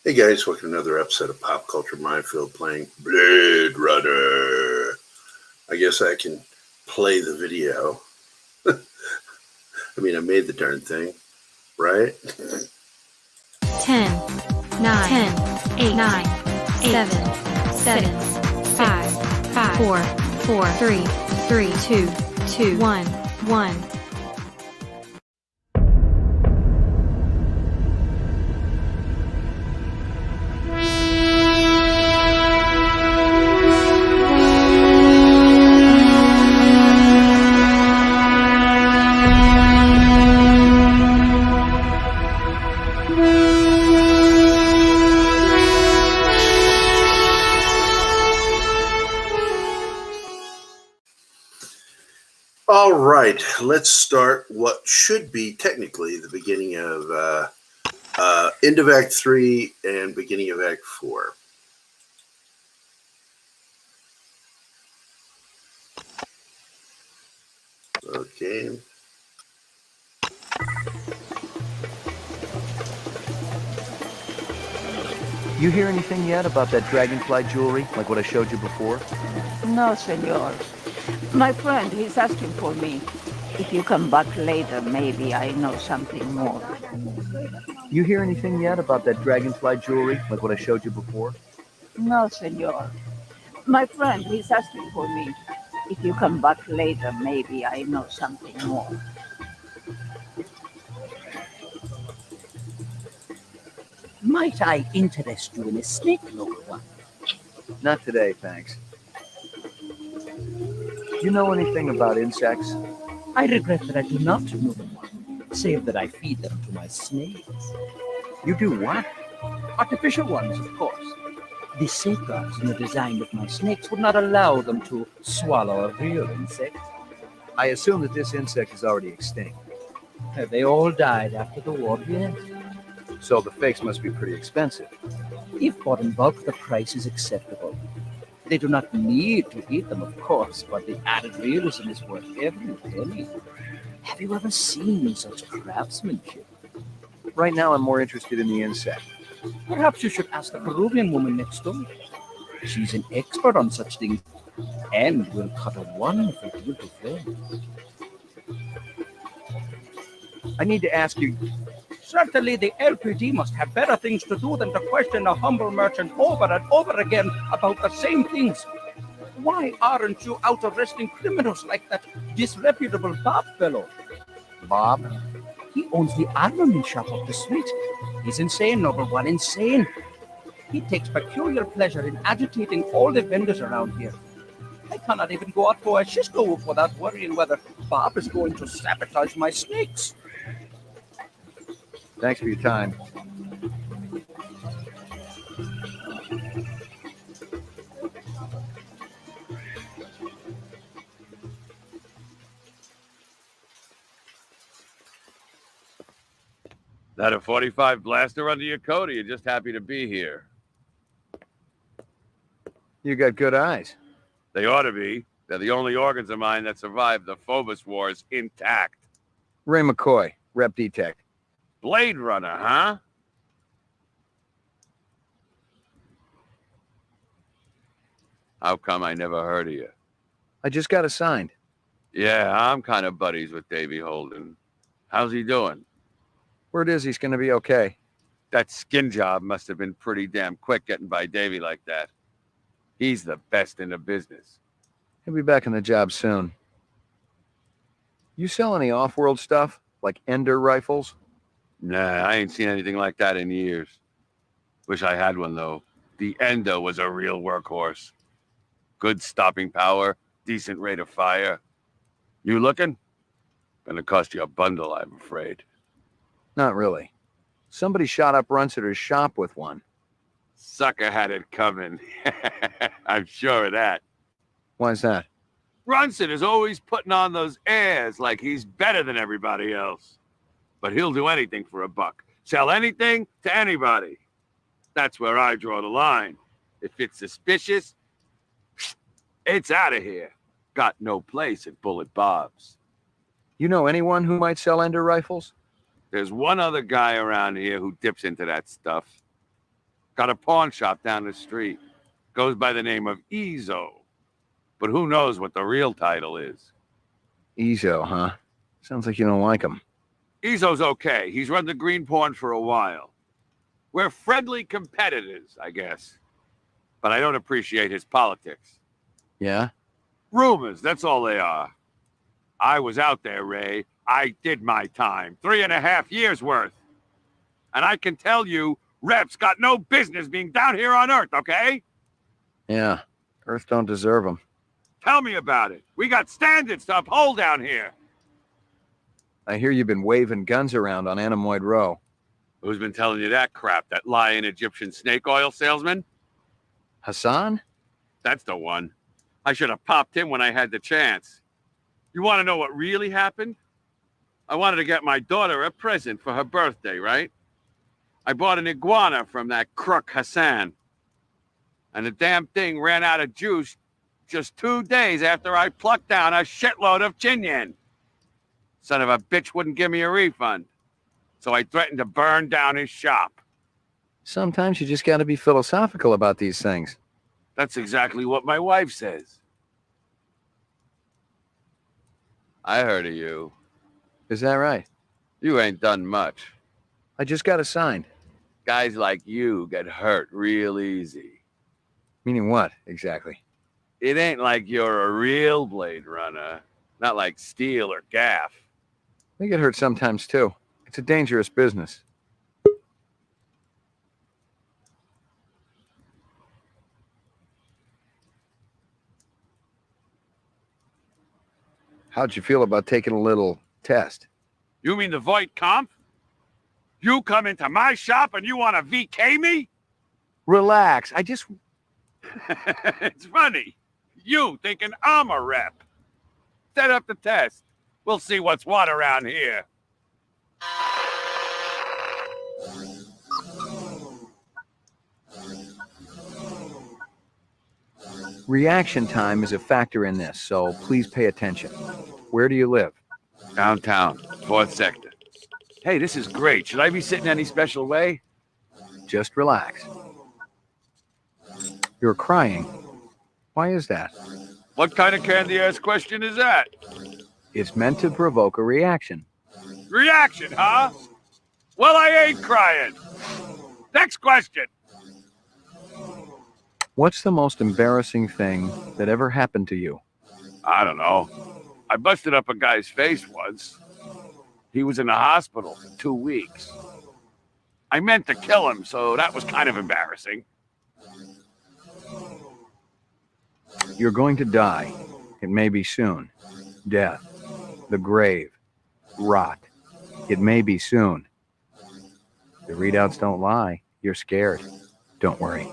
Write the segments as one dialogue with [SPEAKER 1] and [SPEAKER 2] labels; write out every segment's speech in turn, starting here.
[SPEAKER 1] Hey guys, welcome to another episode of Pop Culture Minefield playing Blade Runner. I guess I can play the video. I mean, I made the darn thing, right?
[SPEAKER 2] 10, 9, 10, 8, 9, 7, 6, 5, 4, 3, 2, 1.
[SPEAKER 1] All right, let's start what should be technically the beginning of end of Act 3 and beginning of Act 4. Okay.
[SPEAKER 3] You hear anything yet about that dragonfly jewelry, like what I showed you before?
[SPEAKER 4] No, senor. My friend, he's asking for me. If you come back later, maybe I know something more.
[SPEAKER 3] You hear anything yet about that dragonfly jewelry, like what I showed you before?
[SPEAKER 4] No, senor. My friend, he's asking for me. If you come back later, maybe I know something more.
[SPEAKER 5] Might I interest you in a snake, noble one?
[SPEAKER 3] Not today, thanks. Do you know anything about insects?
[SPEAKER 5] I regret that I do not, noble one, save that I feed them to my snakes.
[SPEAKER 3] You do what?
[SPEAKER 5] Artificial ones, of course. The safeguards in the design of my snakes would not allow them to swallow a real insect.
[SPEAKER 3] I assume that this insect is already extinct.
[SPEAKER 5] They all died after the war, yes.
[SPEAKER 3] So the fakes must be pretty expensive.
[SPEAKER 5] If bought in bulk, the price is acceptable. They do not need to eat them, of course, but the added realism is worth every penny. Have you ever seen such craftsmanship?
[SPEAKER 3] Right now, I'm more interested in the insect.
[SPEAKER 5] Perhaps you should ask the Peruvian woman next door. She's an expert on such things and will cut a wonderful deal to film.
[SPEAKER 3] I need to ask you...
[SPEAKER 5] Certainly the LPD must have better things to do than to question a humble merchant over and over again about the same things. Why aren't you out arresting criminals like that disreputable Bob fellow?
[SPEAKER 3] Bob?
[SPEAKER 5] He owns the armament shop up the street. He's insane, noble one, insane. He takes peculiar pleasure in agitating all the vendors around here. I cannot even go out for a Cisco without worrying whether Bob is going to sabotage my snakes.
[SPEAKER 3] Thanks for your time.
[SPEAKER 6] That a 45 blaster under your coat, or you're just happy to be here?
[SPEAKER 3] You got good eyes.
[SPEAKER 6] They ought to be. They're the only organs of mine that survived the Phobos Wars intact.
[SPEAKER 3] Ray McCoy, Rep Detect.
[SPEAKER 6] Blade Runner, huh? How come I never heard of you?
[SPEAKER 3] I just got assigned.
[SPEAKER 6] Yeah, I'm kind of buddies with Davey Holden. How's he doing?
[SPEAKER 3] Word is he's going to be okay.
[SPEAKER 6] That skin job must have been pretty damn quick getting by Davey like that. He's the best in the business.
[SPEAKER 3] He'll be back on the job soon. You sell any off-world stuff, like Ender rifles?
[SPEAKER 6] Nah, I ain't seen anything like that in years. Wish I had one, though. The Endo was a real workhorse. Good stopping power, decent rate of fire. You looking? Gonna cost you a bundle, I'm afraid.
[SPEAKER 3] Not really. Somebody shot up Runsiter's shop with one.
[SPEAKER 6] Sucker had it coming. I'm sure of that.
[SPEAKER 3] Why's that?
[SPEAKER 6] Runsit is always putting on those airs like he's better than everybody else. But he'll do anything for a buck. Sell anything to anybody. That's where I draw the line. If it's suspicious, it's out of here. Got no place at Bullet Bob's.
[SPEAKER 3] You know anyone who might sell Ender rifles?
[SPEAKER 6] There's one other guy around here who dips into that stuff. Got a pawn shop down the street. Goes by the name of Ezo. But who knows what the real title is.
[SPEAKER 3] Ezo, huh? Sounds like you don't like him.
[SPEAKER 6] Ezo's okay. He's run the green pawn for a while. We're friendly competitors, I guess. But I don't appreciate his politics.
[SPEAKER 3] Yeah?
[SPEAKER 6] Rumors, that's all they are. I was out there, Ray. I did my time. 3.5 years worth. And I can tell you, Rep's got no business being down here on Earth, okay?
[SPEAKER 3] Yeah. Earth don't deserve him.
[SPEAKER 6] Tell me about it. We got standards to uphold down here.
[SPEAKER 3] I hear you've been waving guns around on Anemoid Row.
[SPEAKER 6] Who's been telling you that crap? That lying Egyptian snake oil salesman?
[SPEAKER 3] Hassan?
[SPEAKER 6] That's the one. I should have popped him when I had the chance. You want to know what really happened? I wanted to get my daughter a present for her birthday, right? I bought an iguana from that crook Hassan. And the damn thing ran out of juice just 2 days after I plucked down a shitload of chinyen. Son of a bitch wouldn't give me a refund. So I threatened to burn down his shop.
[SPEAKER 3] Sometimes you just gotta be philosophical about these things.
[SPEAKER 6] That's exactly what my wife says. I heard of you.
[SPEAKER 3] Is that right?
[SPEAKER 6] You ain't done much.
[SPEAKER 3] I just got assigned.
[SPEAKER 6] Guys like you get hurt real easy.
[SPEAKER 3] Meaning what, exactly?
[SPEAKER 6] It ain't like you're a real Blade Runner. Not like Steel or Gaff.
[SPEAKER 3] They get hurt sometimes, too. It's a dangerous business. How'd you feel about taking a little test?
[SPEAKER 6] You mean the Voight Comp? You come into my shop and you want to VK me?
[SPEAKER 3] Relax. I just...
[SPEAKER 6] It's funny. You thinking I'm a rep. Set up the test. We'll see what's what around here.
[SPEAKER 3] Reaction time is a factor in this, so please pay attention. Where do you live?
[SPEAKER 6] Downtown, 4th sector. Hey, this is great. Should I be sitting any special way?
[SPEAKER 3] Just relax. You're crying. Why is that?
[SPEAKER 6] What kind of candy-ass question is that?
[SPEAKER 3] It's meant to provoke a reaction.
[SPEAKER 6] Reaction, huh? Well, I ain't crying. Next question.
[SPEAKER 3] What's the most embarrassing thing that ever happened to you?
[SPEAKER 6] I don't know. I busted up a guy's face once. He was in the hospital for 2 weeks. I meant to kill him, so that was kind of embarrassing.
[SPEAKER 3] You're going to die. It may be soon. Death. The grave. Rot. It may be soon. The readouts don't lie. You're scared. Don't worry.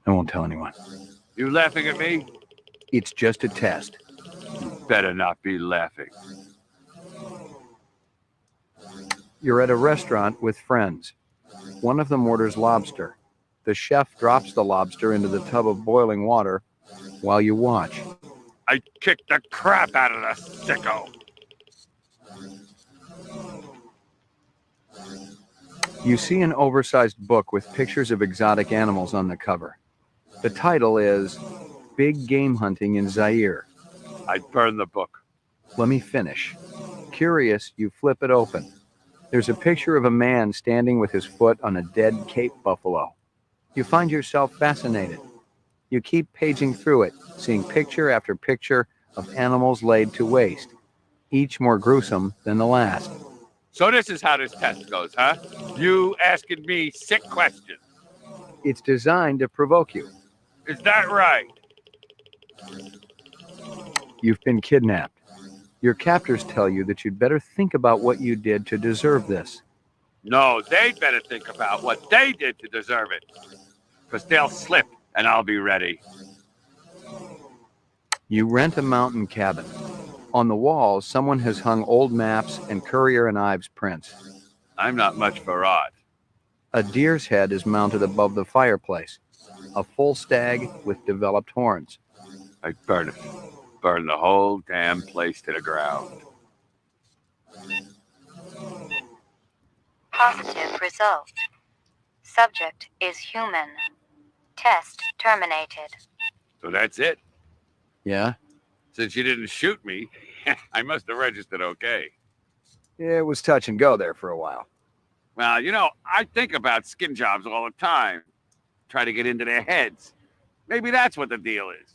[SPEAKER 3] I won't tell anyone.
[SPEAKER 6] You laughing at me?
[SPEAKER 3] It's just a test.
[SPEAKER 6] You better not be laughing.
[SPEAKER 3] You're at a restaurant with friends. One of them orders lobster. The chef drops the lobster into the tub of boiling water while you watch.
[SPEAKER 6] I kicked the crap out of the sicko.
[SPEAKER 3] You see an oversized book with pictures of exotic animals on the cover. The title is Big Game Hunting in Zaire.
[SPEAKER 6] I'd burn the book.
[SPEAKER 3] Let me finish. Curious, you flip it open. There's a picture of a man standing with his foot on a dead Cape buffalo. You find yourself fascinated. You keep paging through it, seeing picture after picture of animals laid to waste, each more gruesome than the last.
[SPEAKER 6] So this is how this test goes, huh? You asking me sick questions.
[SPEAKER 3] It's designed to provoke you.
[SPEAKER 6] Is that right?
[SPEAKER 3] You've been kidnapped. Your captors tell you that you'd better think about what you did to deserve this.
[SPEAKER 6] No, they'd better think about what they did to deserve it. Because they'll slip, and I'll be ready.
[SPEAKER 3] You rent a mountain cabin. On the walls, someone has hung old maps and Currier and Ives prints.
[SPEAKER 6] I'm not much for art.
[SPEAKER 3] A deer's head is mounted above the fireplace. A full stag with developed horns.
[SPEAKER 6] I'd burn it. Burn the whole damn place to the ground.
[SPEAKER 7] Positive result.
[SPEAKER 2] Subject is human. Test terminated.
[SPEAKER 6] So that's it?
[SPEAKER 3] Yeah?
[SPEAKER 6] Since you didn't shoot me, I must have registered okay.
[SPEAKER 3] Yeah, it was touch and go there for a while.
[SPEAKER 6] Well, I think about skin jobs all the time. Try to get into their heads. Maybe that's what the deal is.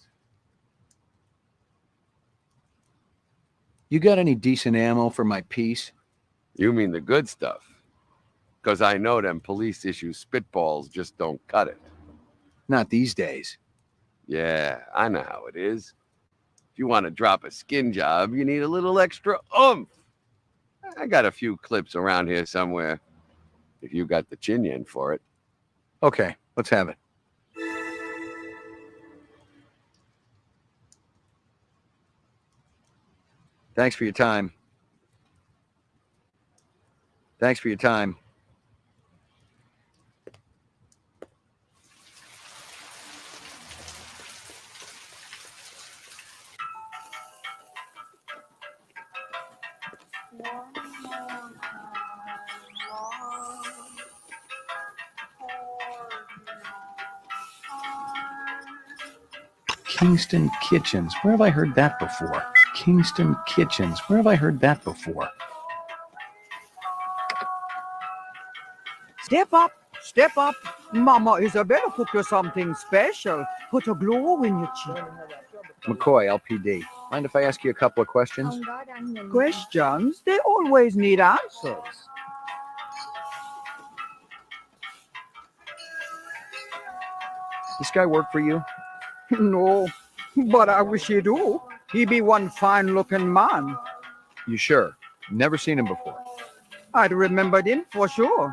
[SPEAKER 3] You got any decent ammo for my piece?
[SPEAKER 6] You mean the good stuff? Because I know them police issue spitballs just don't cut it.
[SPEAKER 3] Not these days.
[SPEAKER 6] Yeah, I know how it is. If you want to drop a skin job, you need a little extra oomph. I got a few clips around here somewhere. If you got the chin yen for it.
[SPEAKER 3] Okay, let's have it. Thanks for your time. Thanks for your time. Kingston Kitchens. Where have I heard that before? Kingston Kitchens. Where have I heard that before?
[SPEAKER 7] Step up, step up. Mama Isabella cooked you something special. Put a glow in your cheek.
[SPEAKER 3] McCoy, LPD. Mind if I ask you a couple of questions?
[SPEAKER 7] Questions? They always need answers.
[SPEAKER 3] This guy work for you?
[SPEAKER 7] No, but I wish he do. He be one fine-looking man.
[SPEAKER 3] You sure? Never seen him before.
[SPEAKER 7] I'd remembered him for sure.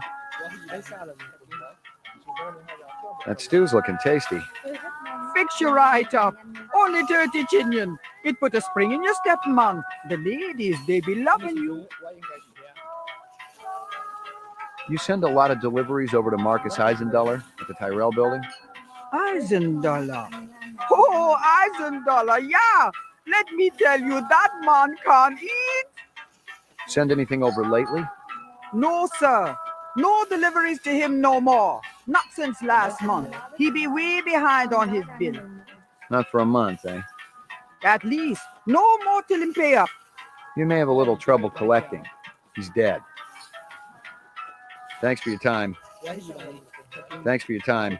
[SPEAKER 3] That stew's looking tasty.
[SPEAKER 7] Fix you right up. Only 30 chinion. It put a spring in your step, man. The ladies, they be loving you.
[SPEAKER 3] You send a lot of deliveries over to Marcus Eisenduller at the Tyrell building?
[SPEAKER 7] Eisenduller. Oh, Eisenduller, yeah. Let me tell you, that man can't eat.
[SPEAKER 3] Send anything over lately?
[SPEAKER 7] No, sir. No deliveries to him no more. Not since last month. He be way behind on his bill.
[SPEAKER 3] Not for a month, eh?
[SPEAKER 7] At least. No more till him pay up.
[SPEAKER 3] You may have a little trouble collecting. He's dead. Thanks for your time. Thanks for your time.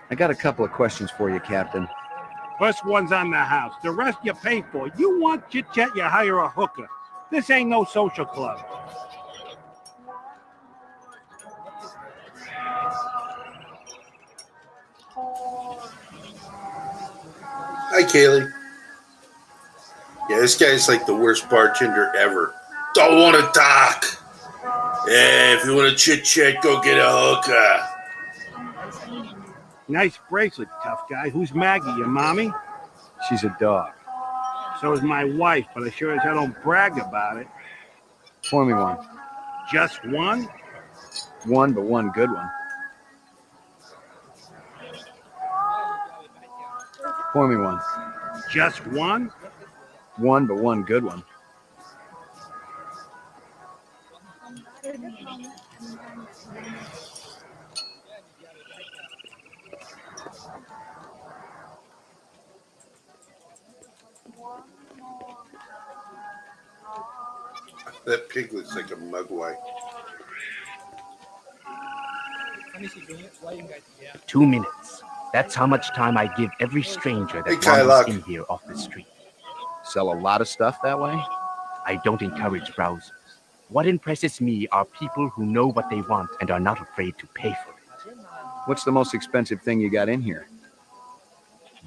[SPEAKER 3] I got a couple of questions for you, Captain.
[SPEAKER 8] First one's on the house. The rest you pay for. You want chit-chat, you hire a hooker. This ain't no social club.
[SPEAKER 1] Hi, Kaylee. Yeah, this guy's like the worst bartender ever. Don't want to talk. Yeah, if you want to chit-chat, go get a hooker.
[SPEAKER 8] Nice bracelet, tough guy. Who's Maggie, your mommy?
[SPEAKER 3] She's a dog.
[SPEAKER 8] So is my wife, but I sure as hell don't brag about it.
[SPEAKER 3] Pour me one.
[SPEAKER 8] Just one?
[SPEAKER 3] One, but one good one. Pour me one.
[SPEAKER 8] Just one?
[SPEAKER 3] One, but one good one.
[SPEAKER 1] That pig looks like a mugwai.
[SPEAKER 5] 2 minutes. That's how much time I give every stranger that
[SPEAKER 1] Hey,
[SPEAKER 5] wanders
[SPEAKER 1] Kylock.
[SPEAKER 5] in here off the street.
[SPEAKER 3] Sell a lot of stuff that way?
[SPEAKER 5] I don't encourage browsers. What impresses me are people who know what they want and are not afraid to pay for it.
[SPEAKER 3] What's the most expensive thing you got in here?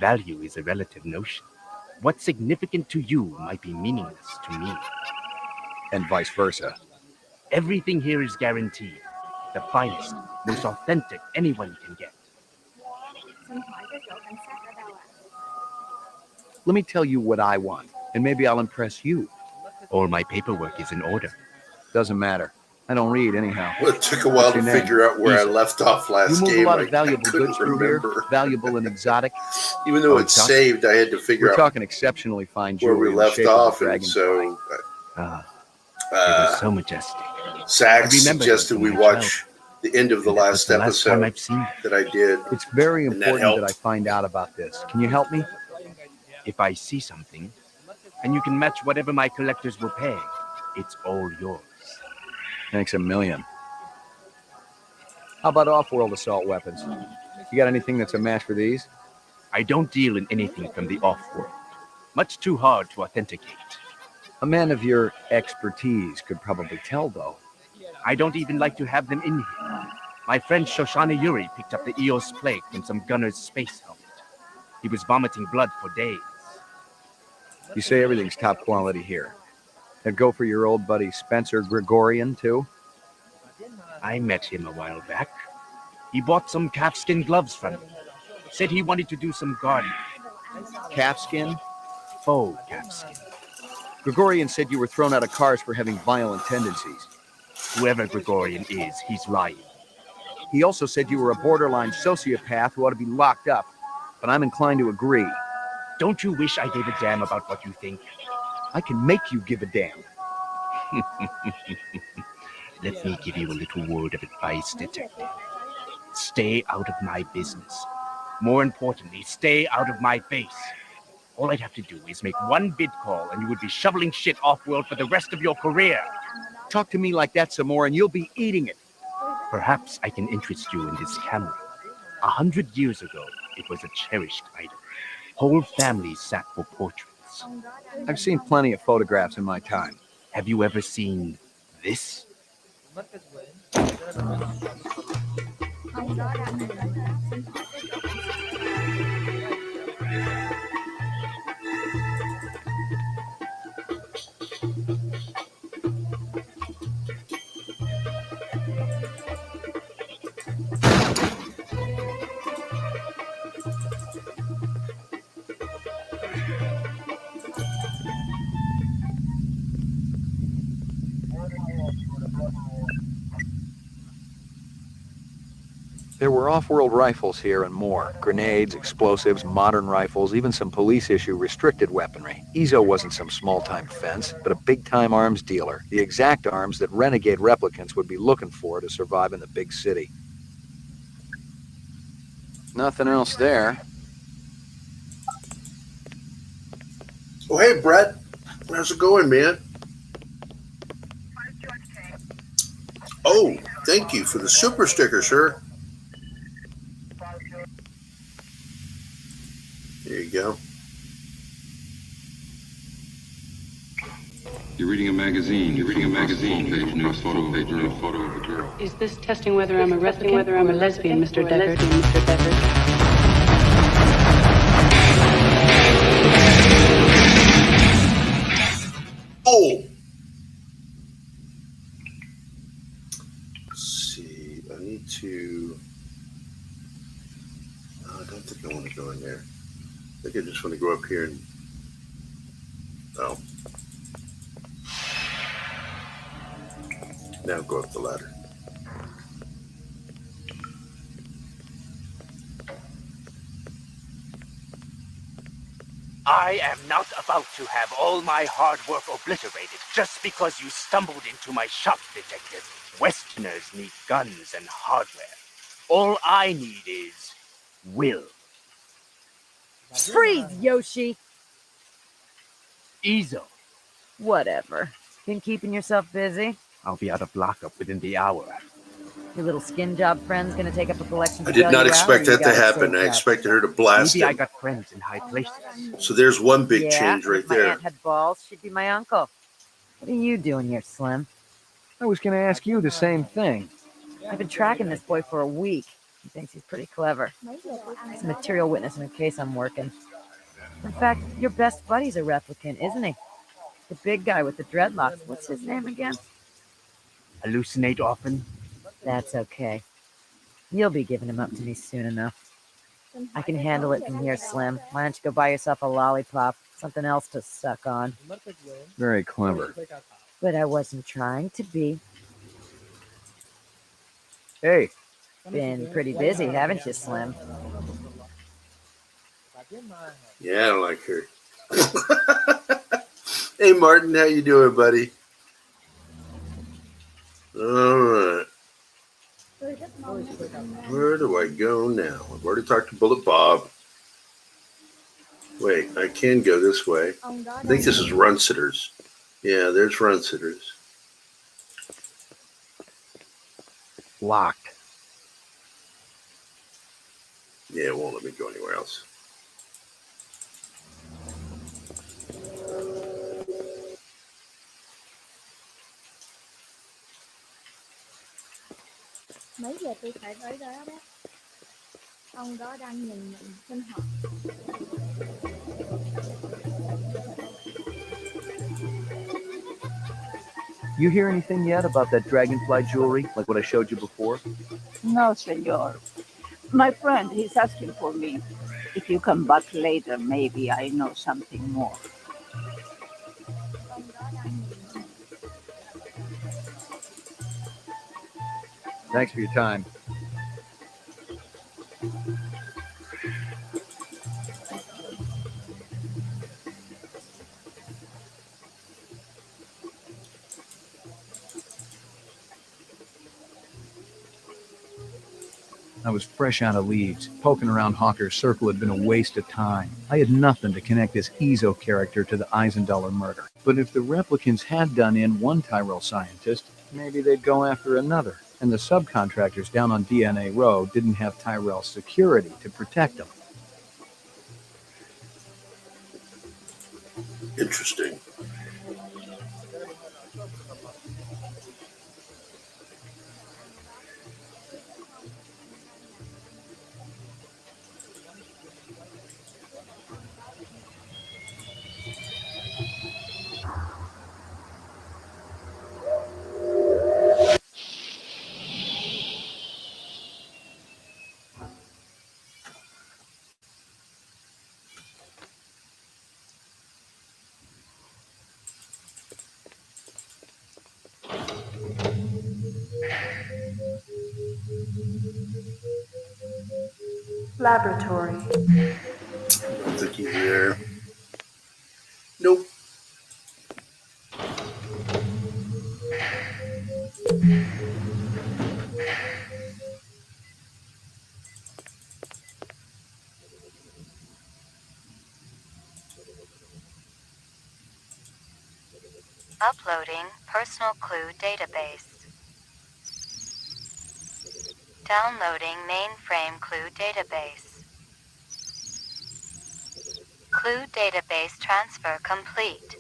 [SPEAKER 5] Value is a relative notion. What's significant to you might be meaningless to me.
[SPEAKER 3] And vice versa.
[SPEAKER 5] Everything here is guaranteed. The finest, most authentic anyone can get.
[SPEAKER 3] Let me tell you what I want, and maybe I'll impress you.
[SPEAKER 5] All my paperwork is in order.
[SPEAKER 3] Doesn't matter. I don't read anyhow.
[SPEAKER 1] Well, it took a while
[SPEAKER 3] What's
[SPEAKER 1] to
[SPEAKER 3] your name?
[SPEAKER 1] figure out where I
[SPEAKER 3] Easy.
[SPEAKER 1] left off last
[SPEAKER 3] You move
[SPEAKER 1] game.
[SPEAKER 3] a lot of
[SPEAKER 1] I
[SPEAKER 3] valuable
[SPEAKER 1] couldn't
[SPEAKER 3] goods through here,
[SPEAKER 1] remember.
[SPEAKER 3] valuable and exotic.
[SPEAKER 1] Even though
[SPEAKER 3] Oh,
[SPEAKER 1] it's
[SPEAKER 3] exotic?
[SPEAKER 1] saved, I had to figure
[SPEAKER 3] We're
[SPEAKER 1] out
[SPEAKER 3] talking exceptionally fine
[SPEAKER 1] where
[SPEAKER 3] jewelry
[SPEAKER 1] we
[SPEAKER 3] in the
[SPEAKER 1] left
[SPEAKER 3] shape of a
[SPEAKER 1] off, and
[SPEAKER 3] dragonfly.
[SPEAKER 1] so
[SPEAKER 5] It was so majestic.
[SPEAKER 1] Zach
[SPEAKER 5] I remember
[SPEAKER 1] suggested
[SPEAKER 5] them
[SPEAKER 1] we
[SPEAKER 5] from my
[SPEAKER 1] watch the end of the
[SPEAKER 5] And that was
[SPEAKER 1] last
[SPEAKER 5] the last time
[SPEAKER 1] episode
[SPEAKER 5] I've seen it.
[SPEAKER 1] that I did.
[SPEAKER 3] It's very
[SPEAKER 1] And that
[SPEAKER 3] important that I
[SPEAKER 1] helped.
[SPEAKER 3] find out about this. Can you help me?
[SPEAKER 5] If I see something, and you can match whatever my collectors will pay, it's all yours.
[SPEAKER 3] Thanks a million. How about off-world assault weapons? You got anything that's a match for these?
[SPEAKER 5] I don't deal in anything from the off-world. Much too hard to authenticate.
[SPEAKER 3] A man of your expertise could probably tell, though.
[SPEAKER 5] I don't even like to have them in here. My friend Shoshana Yuri picked up the Eos plague from some gunner's space helmet. He was vomiting blood for days.
[SPEAKER 3] You say everything's top quality here. That'd go for your old buddy Spencer Gregorian, too?
[SPEAKER 5] I met him a while back. He bought some calfskin gloves from me. Said he wanted to do some gardening.
[SPEAKER 3] Calfskin?
[SPEAKER 5] Faux calfskin.
[SPEAKER 3] Gregorian said you were thrown out of cars for having violent tendencies.
[SPEAKER 5] Whoever Gregorian is, he's lying.
[SPEAKER 3] He also said you were a borderline sociopath who ought to be locked up, but I'm inclined to agree.
[SPEAKER 5] Don't you wish I gave a damn about what you think?
[SPEAKER 3] I can make you give a damn.
[SPEAKER 5] Let me give you a little word of advice, detective. Stay out of my business. More importantly, stay out of my face. All I'd have to do is make one bid call and you would be shoveling shit off-world for the rest of your career.
[SPEAKER 3] Talk to me like that some more and you'll be eating it.
[SPEAKER 5] Perhaps I can interest you in this camera. 100 years ago, it was a cherished item. Whole families sat for portraits.
[SPEAKER 3] I've seen plenty of photographs in my time.
[SPEAKER 5] Have you ever seen this?
[SPEAKER 3] There were off-world rifles here and more. Grenades, explosives, modern rifles, even some police-issue restricted weaponry. Ezo wasn't some small-time fence, but a big-time arms dealer. The exact arms that renegade replicants would be looking for to survive in the big city. Nothing else there.
[SPEAKER 1] Oh, hey, Brett. How's it going, man? Oh, thank you for the super sticker, sir. There you go.
[SPEAKER 9] You're reading a magazine. You're reading a magazine. Page new photo of a girl. Photo of a girl.
[SPEAKER 10] Is this testing whether I'm a replicant, whether I'm a lesbian, Mr. Deckard? Mr. Deckard.
[SPEAKER 1] Oh! Let's see. I need to... Oh, I don't think I want to go in there. I think I just want to go up here and... Oh. Now go up the ladder.
[SPEAKER 5] I am not about to have all my hard work obliterated just because you stumbled into my shop, detective. Westerners need guns and hardware. All I need is will.
[SPEAKER 11] Freeze, Yoshi!
[SPEAKER 5] Ezo.
[SPEAKER 11] Whatever. Been keeping yourself busy?
[SPEAKER 5] I'll be out of lockup within the hour.
[SPEAKER 11] Your little skin job friend's gonna take up a collection to
[SPEAKER 1] I did
[SPEAKER 11] bail
[SPEAKER 1] not
[SPEAKER 11] you out,
[SPEAKER 1] expect
[SPEAKER 11] or you
[SPEAKER 1] that to
[SPEAKER 11] got it
[SPEAKER 1] happen.
[SPEAKER 11] saved
[SPEAKER 1] I
[SPEAKER 11] up?
[SPEAKER 1] expected her to blast
[SPEAKER 5] Maybe I
[SPEAKER 1] him.
[SPEAKER 5] got friends in high places.
[SPEAKER 1] So there's one big
[SPEAKER 11] Yeah,
[SPEAKER 1] change right
[SPEAKER 11] if my
[SPEAKER 1] there.
[SPEAKER 11] aunt had balls, she'd be my uncle. What are you doing here, Slim?
[SPEAKER 3] I was going to ask you the same thing.
[SPEAKER 11] I've been tracking this boy for a week. He thinks he's pretty clever. He's a material witness in a case I'm working. In fact, your best buddy's a replicant, isn't he? The big guy with the dreadlocks. What's his name again?
[SPEAKER 5] Hallucinate often?
[SPEAKER 11] That's okay. You'll be giving him up to me soon enough. I can handle it from here, Slim. Why don't you go buy yourself a lollipop? Something else to suck on.
[SPEAKER 3] Very clever.
[SPEAKER 11] But I wasn't trying to be.
[SPEAKER 3] Hey.
[SPEAKER 11] Been pretty busy, haven't you, Slim?
[SPEAKER 1] Yeah, I don't like her. Hey, Martin, how you doing, buddy? All right. Where do I go now? I've already talked to Bullet Bob. Wait, I can go this way. I think this is Runcitters. Yeah, there's Runcitters.
[SPEAKER 3] Locked.
[SPEAKER 1] Yeah, it won't let me go anywhere else.
[SPEAKER 12] Mấy giờ tôi phải tới đó đó. Ông đó đang nhìn mình xin hỏi.
[SPEAKER 3] You hear anything yet about that dragonfly jewelry, like what I showed you before?
[SPEAKER 4] No, senor. My friend, he's asking for me. If you come back later, maybe I know something more.
[SPEAKER 3] Thanks for your time. I was fresh out of Leeds. Poking around Hawker's circle had been a waste of time. I had nothing to connect this Ezo character to the Eisendaler murder. But if the replicants had done in one Tyrell scientist, maybe they'd go after another. And the subcontractors down on DNA Row didn't have Tyrell security to protect them.
[SPEAKER 1] Interesting.
[SPEAKER 10] Laboratory.
[SPEAKER 1] I don't think he's there. Nope.
[SPEAKER 2] Uploading personal clue database. Downloading mainframe clue database. Clue database transfer complete.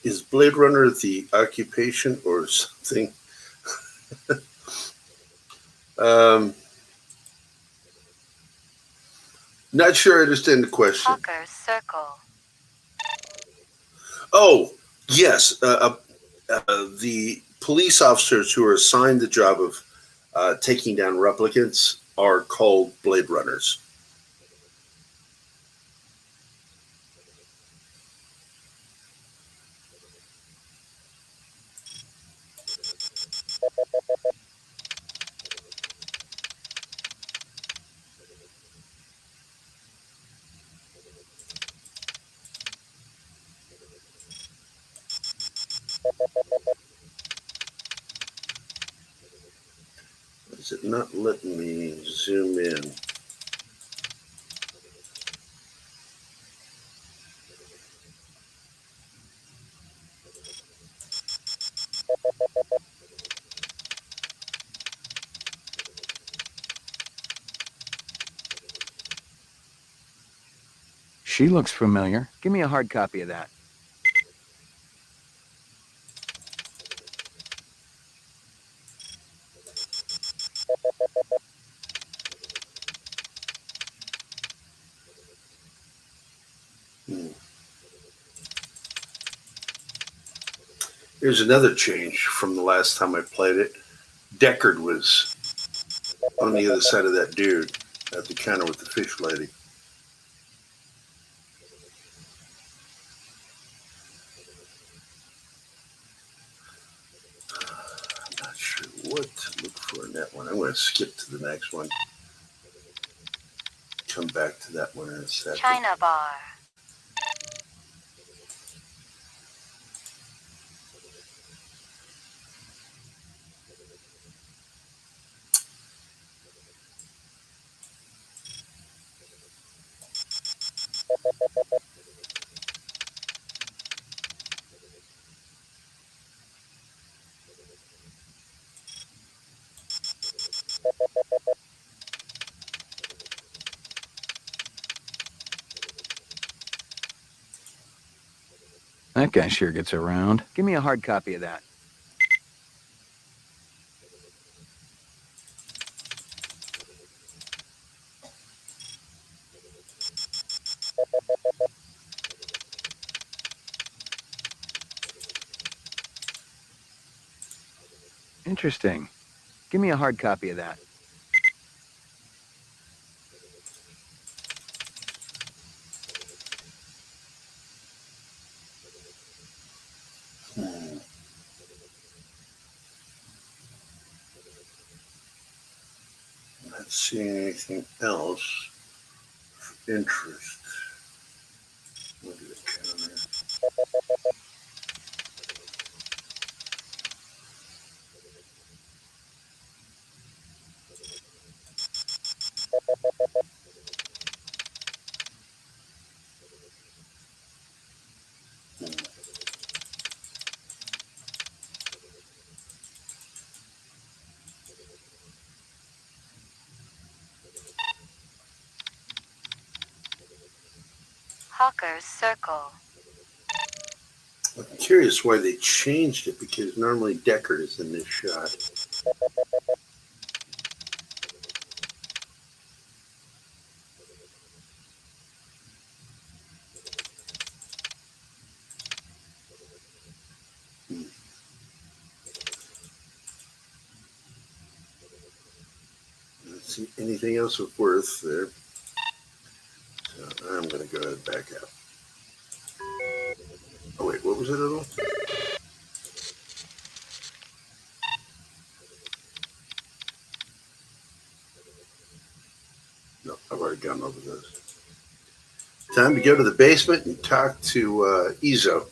[SPEAKER 1] Is Blade Runner the occupation or something? Not sure I understand the question.
[SPEAKER 2] Hawker's circle.
[SPEAKER 1] Oh, yes. The police officers who are assigned the job of taking down replicants are called Blade Runners. Is it not letting me zoom in?
[SPEAKER 3] She looks familiar. Give me a hard copy of that.
[SPEAKER 1] Here's another change from the last time I played it. Deckard was On the other side of that dude at the counter with the fish lady. I'm not sure what to look for in that one. I'm going to skip to the next one. Come back to that one in a second.
[SPEAKER 2] China bar.
[SPEAKER 3] That guy sure gets around. Give me a hard copy of that. Interesting. Give me a hard copy of that.
[SPEAKER 1] Not seeing anything else of interest. Look at the counter.
[SPEAKER 2] Hawker's Circle.
[SPEAKER 1] I'm curious why they changed it, because normally Deckard is in this shot. Let's see anything else of worth there. So I'm going to go ahead and back out. Oh wait, what was it at all? No, I've already gone over those. Time to go to the basement and talk to Izzo.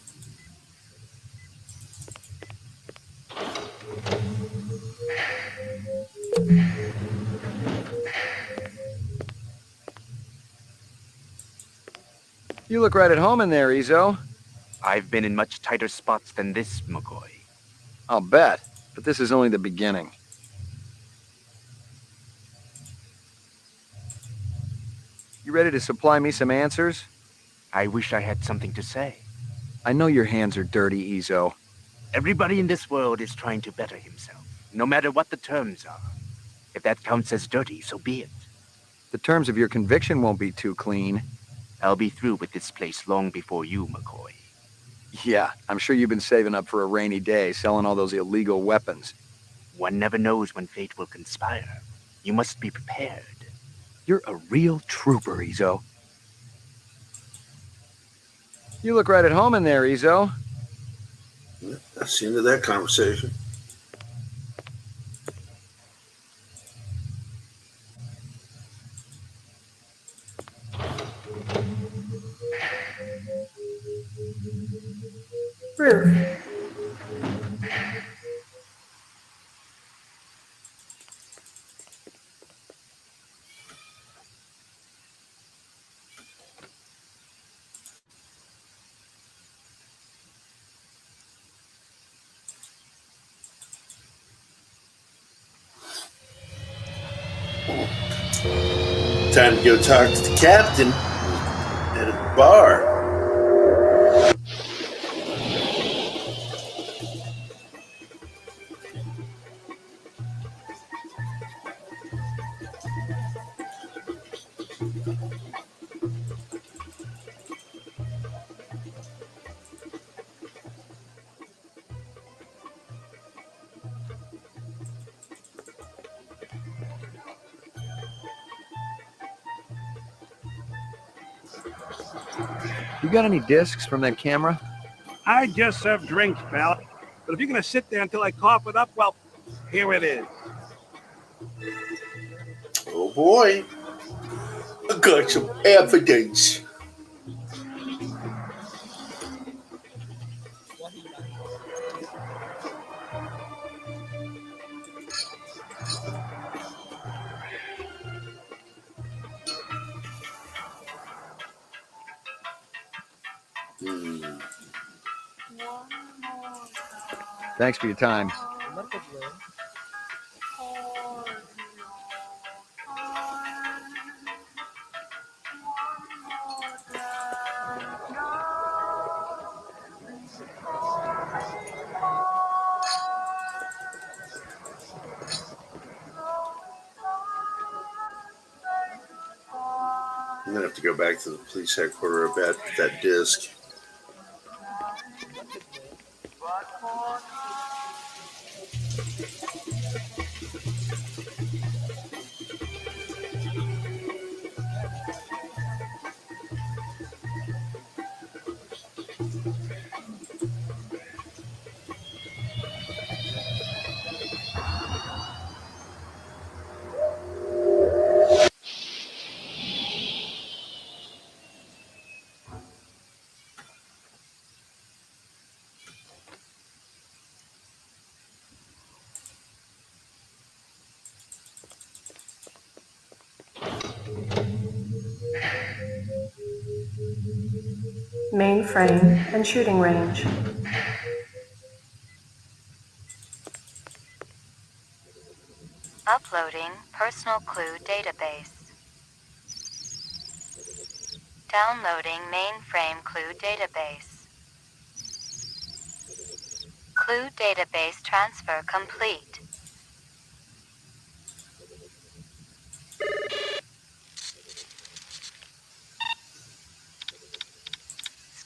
[SPEAKER 3] You look right at home in there, Izzo.
[SPEAKER 13] I've been in much tighter spots than this, McCoy.
[SPEAKER 3] I'll bet, but this is only the beginning. You ready to supply me some answers?
[SPEAKER 13] I wish I had something to say.
[SPEAKER 3] I know your hands are dirty, Izzo.
[SPEAKER 13] Everybody in this world is trying to better himself, no matter what the terms are. If that counts as dirty, so be it.
[SPEAKER 3] The terms of your conviction won't be too clean.
[SPEAKER 13] I'll be through with this place long before you, McCoy.
[SPEAKER 3] Yeah, I'm sure you've been saving up for a rainy day, selling all those illegal weapons.
[SPEAKER 13] One never knows when fate will conspire. You must be prepared.
[SPEAKER 3] You're a real trooper, Izzo. You look right at home in there, Izzo.
[SPEAKER 1] That's the end of that conversation. Time to go talk to the captain at a bar.
[SPEAKER 3] You got any discs from that camera?
[SPEAKER 8] I just serve drinks, pal. But if you're gonna sit there until I cough it up, well, here it is.
[SPEAKER 1] Oh boy. I got some evidence.
[SPEAKER 3] Thanks for your time.
[SPEAKER 1] I'm gonna have to go back to the police headquarters about that disc.
[SPEAKER 10] Mainframe and shooting range.
[SPEAKER 2] Uploading personal clue database. Downloading mainframe clue database. Clue database transfer complete.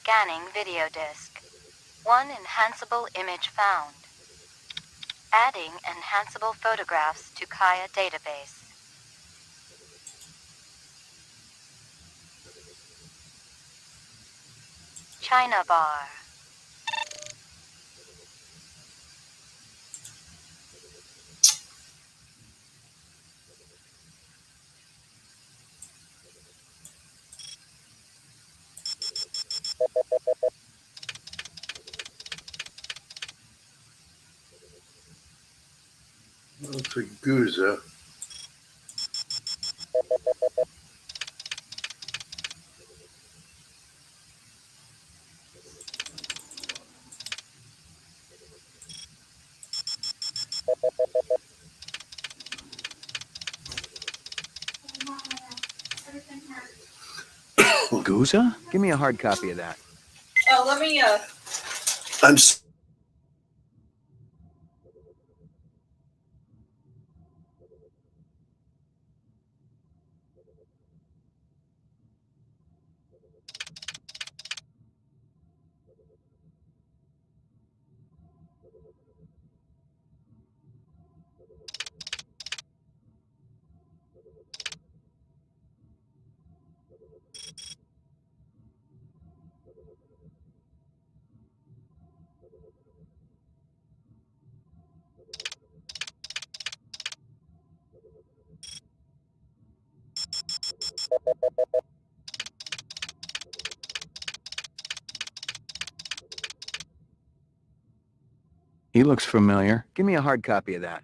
[SPEAKER 2] Scanning video disk. One enhanceable image found. Adding enhanceable photographs to Kaya database. China bar.
[SPEAKER 1] Looks like Guza.
[SPEAKER 3] Guza? Give me a hard copy of that.
[SPEAKER 14] Oh, let me,
[SPEAKER 1] I'm
[SPEAKER 3] He looks familiar. Give me a hard copy of that.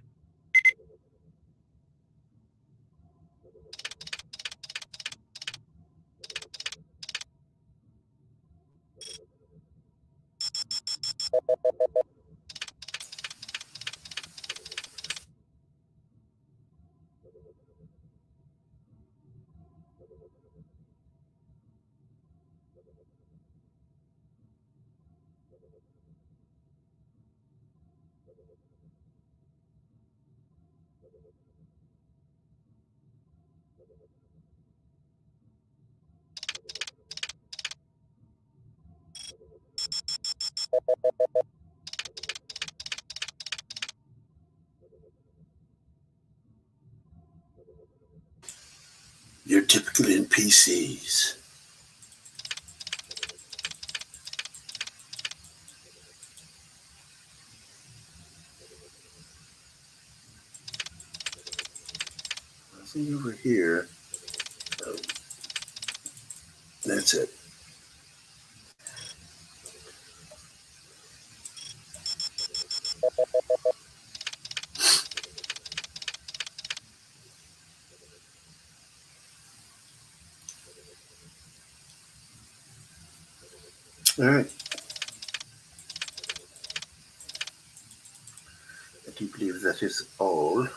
[SPEAKER 1] Your typical NPCs. Nothing over here. Oh, that's it. All right. I do believe that is all.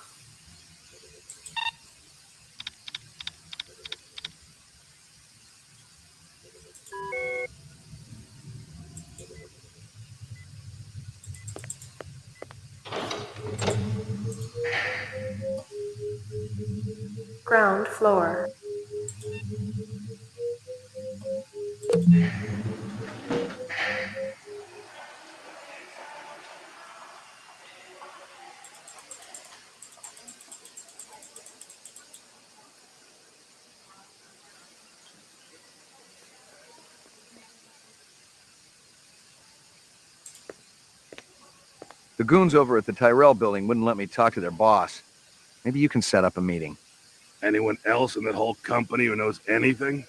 [SPEAKER 14] Ground floor.
[SPEAKER 3] The goons over at the Tyrell building wouldn't let me talk to their boss. Maybe you can set up a meeting.
[SPEAKER 6] Anyone else in that whole company who knows anything?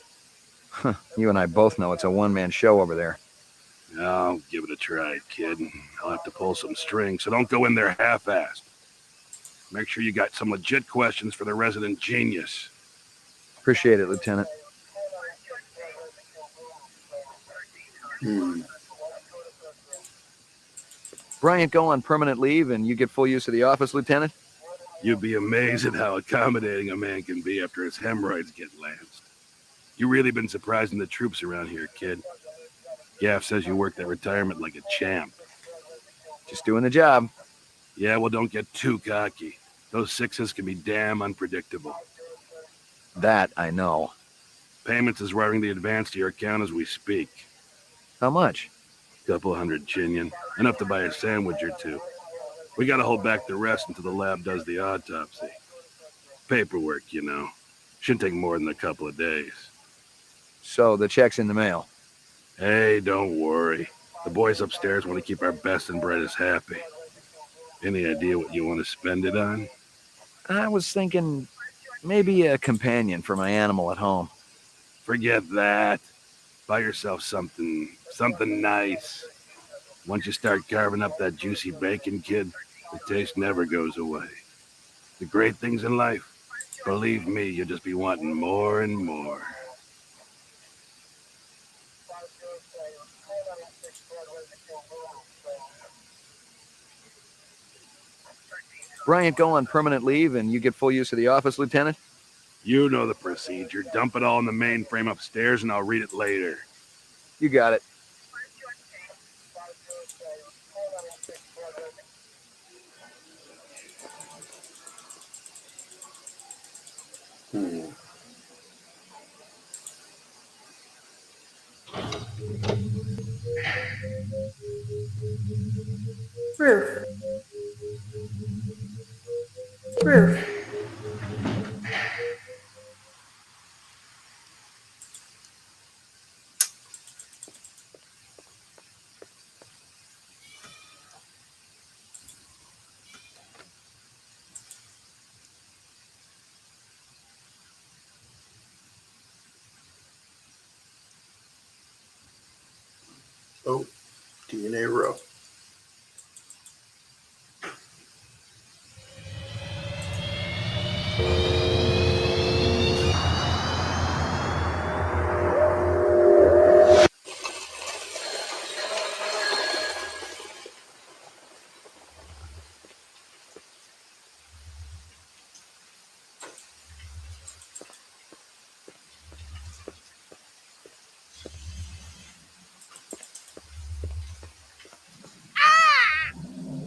[SPEAKER 3] You and I both know it's a one-man show over there.
[SPEAKER 6] I'll give it a try, kid. I'll have to pull some strings, so don't go in there half-assed. Make sure you got some legit questions for the resident genius.
[SPEAKER 3] Appreciate it, Lieutenant. Bryant go on permanent leave and you get full use of the office, Lieutenant?
[SPEAKER 6] You'd be amazed at how accommodating a man can be after his hemorrhoids get lanced. You really been surprising the troops around here, kid. Gaff says you worked that retirement like a champ.
[SPEAKER 3] Just doing the job.
[SPEAKER 6] Yeah, well, don't get too cocky. Those sixes can be damn unpredictable.
[SPEAKER 3] That I know.
[SPEAKER 6] Payments is wiring the advance to your account as we speak.
[SPEAKER 3] How much?
[SPEAKER 6] Couple $100 Chinian. Enough to buy a sandwich or two. We gotta hold back the rest until the lab does the autopsy. Paperwork, you know. Shouldn't take more than a couple of days.
[SPEAKER 3] So the check's in the mail?
[SPEAKER 6] Hey, don't worry. The boys upstairs want to keep our best and brightest happy. Any idea what you want to spend it on?
[SPEAKER 3] I was thinking maybe a companion for my animal at home.
[SPEAKER 6] Forget that. Buy yourself something nice. Once you start carving up that juicy bacon, kid, the taste never goes away. The great things in life, believe me, you'll just be wanting more and more.
[SPEAKER 3] Bryant go on permanent leave and you get full use of the office, Lieutenant?
[SPEAKER 6] You know the procedure. Dump it all in the mainframe upstairs and I'll read it later.
[SPEAKER 3] You got it.
[SPEAKER 14] Roof. Roof.
[SPEAKER 1] Oh, DNA row.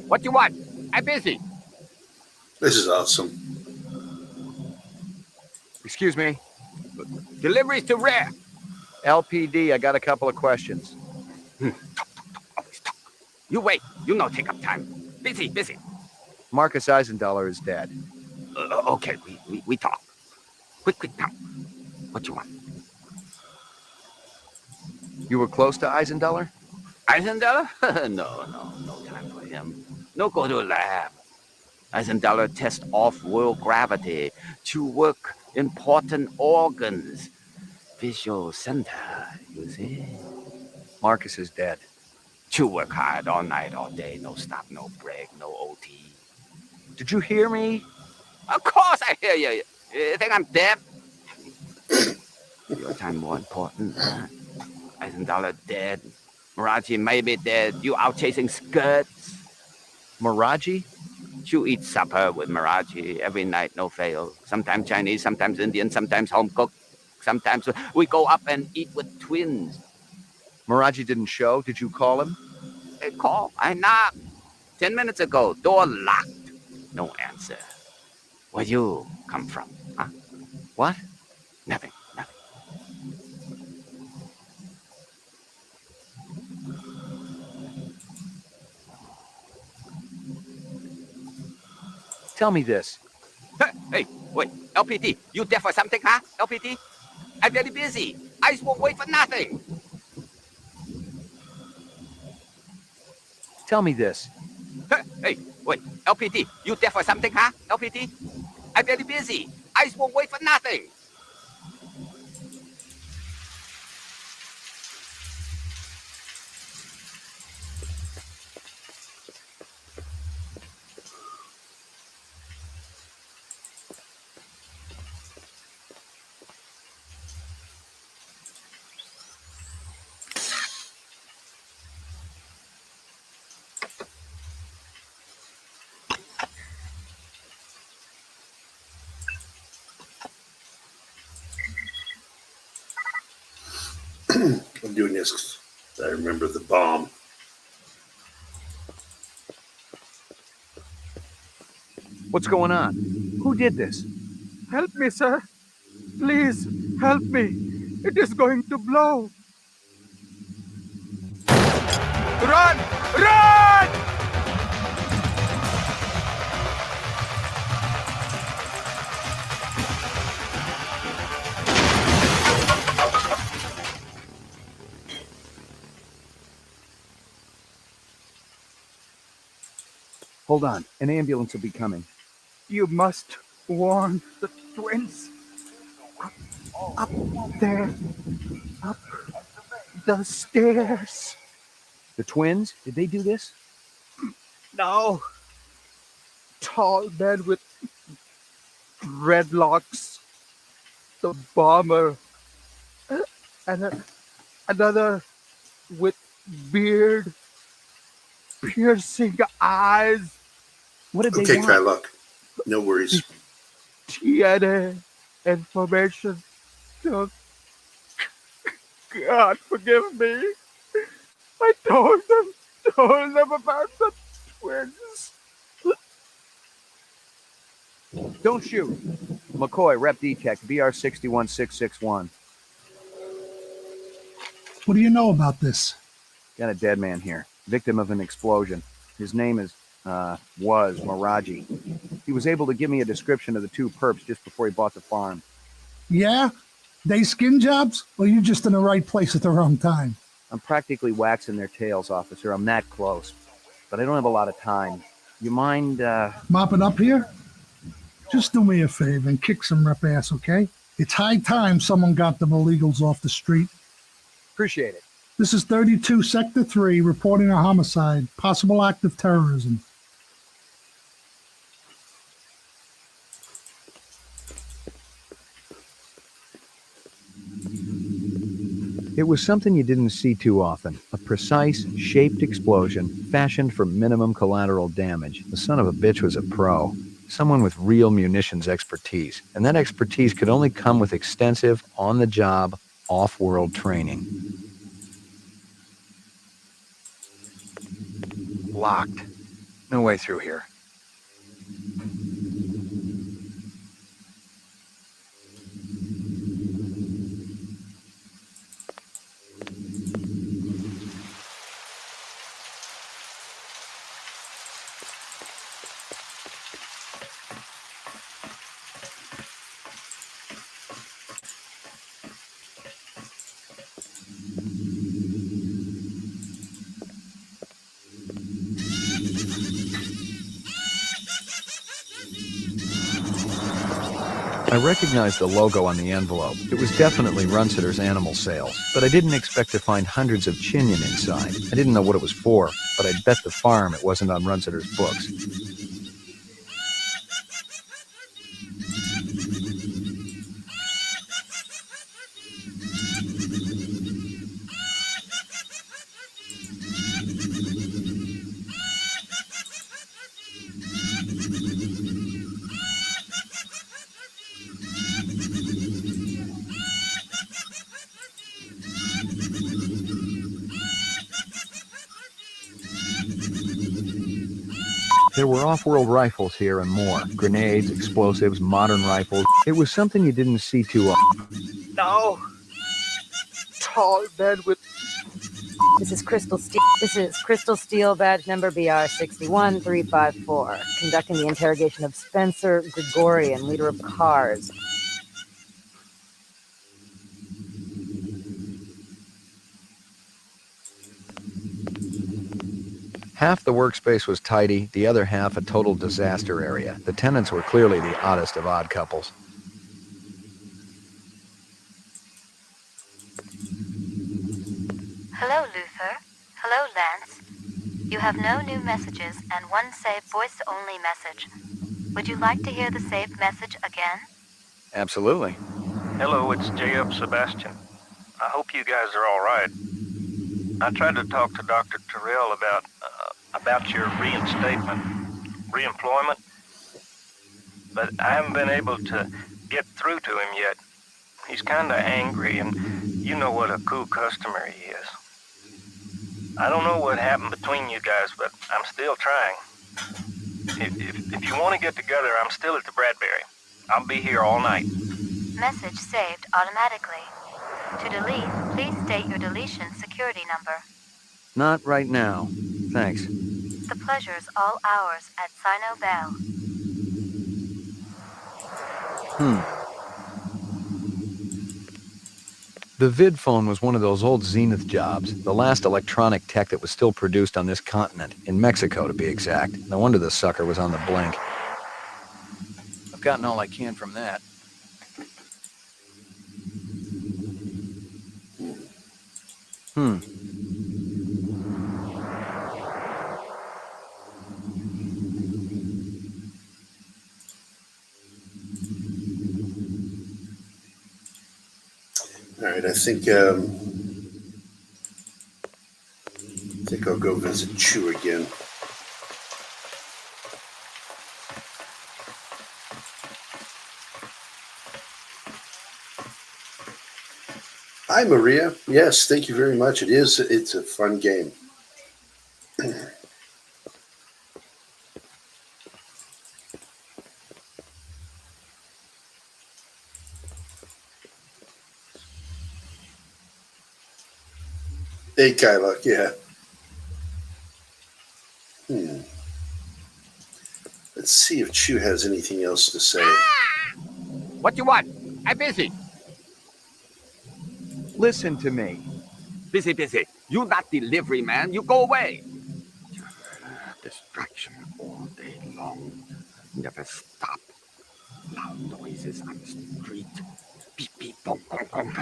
[SPEAKER 13] What you want? I'm busy.
[SPEAKER 1] This is awesome.
[SPEAKER 3] Excuse me.
[SPEAKER 13] Delivery's too rare.
[SPEAKER 3] LPD, I got a couple of questions.
[SPEAKER 13] You wait. You no take up time. Busy.
[SPEAKER 3] Marcus Eisendaler is dead.
[SPEAKER 13] Okay, we talk. Quick talk. What you want?
[SPEAKER 3] You were close to Eisendaler?
[SPEAKER 13] Eisendaler? No time for him. No go to a lab. $1,000 test off-world gravity to work important organs. Visual center, you see?
[SPEAKER 3] Marcus is dead.
[SPEAKER 13] To work hard all night, all day, no stop, no break, no OT.
[SPEAKER 3] Did you hear me?
[SPEAKER 13] Of course I hear you. You think I'm deaf? Your time more important, huh? $1,000 dead. Maraji may be dead. You out chasing skirts.
[SPEAKER 3] Maraji?
[SPEAKER 13] You eat supper with Maraji every night, no fail. Sometimes Chinese, sometimes Indian, sometimes home cooked. Sometimes we go up and eat with twins.
[SPEAKER 3] Maraji didn't show. Did you call him?
[SPEAKER 13] Hey, call. I knocked. 10 minutes ago, door locked. No answer. Where you come from, huh?
[SPEAKER 3] What?
[SPEAKER 13] Nothing, nothing.
[SPEAKER 3] Tell me this.
[SPEAKER 13] Hey, wait, LPD, you there for something, huh? LPD? I'm very busy. Eyes won't wait for nothing.
[SPEAKER 3] Tell me this.
[SPEAKER 13] Hey, wait, LPD, you there for something, huh? LPD? I'm very busy. Eyes won't wait for nothing.
[SPEAKER 1] I'm doing this 'cause I remember the bomb.
[SPEAKER 3] What's going on? Who did this?
[SPEAKER 7] Help me, sir. Please, help me. It is going to blow. Run! Run!
[SPEAKER 3] Hold on. An ambulance will be coming.
[SPEAKER 7] You must warn the twins. Up there. Up the stairs.
[SPEAKER 3] The twins? Did they do this?
[SPEAKER 7] No. Tall man with dreadlocks. The bomber. And another with beard. Piercing eyes.
[SPEAKER 3] What did they
[SPEAKER 1] Okay,
[SPEAKER 3] want?
[SPEAKER 1] Kylock. No worries.
[SPEAKER 7] DNA information. Don't. God forgive me. I told them about the twins.
[SPEAKER 3] Don't shoot. McCoy, Rep Detect, BR 61661.
[SPEAKER 15] What do you know about this?
[SPEAKER 3] Got a dead man here. Victim of an explosion. His name was Maraji. He was able to give me a description of the two perps just before he bought the farm.
[SPEAKER 15] Yeah? They skin jobs? Or you just in the right place at the wrong time?
[SPEAKER 3] I'm practically waxing their tails, officer. I'm that close. But I don't have a lot of time. You mind,
[SPEAKER 15] Mopping up here? Just do me a favor and kick some rep ass, okay? It's high time someone got them illegals off the street.
[SPEAKER 3] Appreciate it.
[SPEAKER 15] This is 32 Sector 3 reporting a homicide, possible act of terrorism.
[SPEAKER 3] It was something you didn't see too often. A precise, shaped explosion fashioned for minimum collateral damage. The son of a bitch was a pro. Someone with real munitions expertise. And that expertise could only come with extensive, on-the-job, off-world training. Locked. No way through here. I recognized the logo on the envelope. It was definitely Runsitter's animal sales, but I didn't expect to find hundreds of chinion inside. I didn't know what it was for, but I'd bet the farm it wasn't on Runsitter's books. There were off-world rifles here and more. Grenades, explosives, modern rifles. It was something you didn't see too often.
[SPEAKER 7] No. Tall man with...
[SPEAKER 11] This is Crystal Steel, badge number BR61354. Conducting the interrogation of Spencer Gregorian, leader of CARS.
[SPEAKER 3] Half the workspace was tidy, the other half a total disaster area. The tenants were clearly the oddest of odd couples.
[SPEAKER 2] Hello, Luther. Hello, Lance. You have no new messages and one saved voice-only message. Would you like to hear the saved message again?
[SPEAKER 3] Absolutely.
[SPEAKER 16] Hello, it's J.Up Sebastian. I hope you guys are all right. I tried to talk to Dr. Terrell about your reinstatement, reemployment, but I haven't been able to get through to him yet. He's kind of angry, and you know what a cool customer he is. I don't know what happened between you guys, but I'm still trying. If you want to get together, I'm still at the Bradbury. I'll be here all night.
[SPEAKER 2] Message saved automatically. To delete, please state your deletion security number.
[SPEAKER 3] Not right now. Thanks.
[SPEAKER 2] The pleasure's all ours at Sino Bell.
[SPEAKER 3] The vid phone was one of those old Zenith jobs, the last electronic tech that was still produced on this continent, in Mexico to be exact. No wonder the sucker was on the blink. I've gotten all I can from that.
[SPEAKER 1] All right, I think I'll go visit Chew again. Hi, Maria. Yes, thank you very much. It's a fun game. Hey, Kyla, yeah. Let's see if Chew has anything else to say.
[SPEAKER 13] What you want? I'm busy.
[SPEAKER 3] Listen to me.
[SPEAKER 13] Busy. You not delivery man. You go away. Distraction all day long. Never stop. Loud noises on the street. Beep, beep, boom, boom, boom.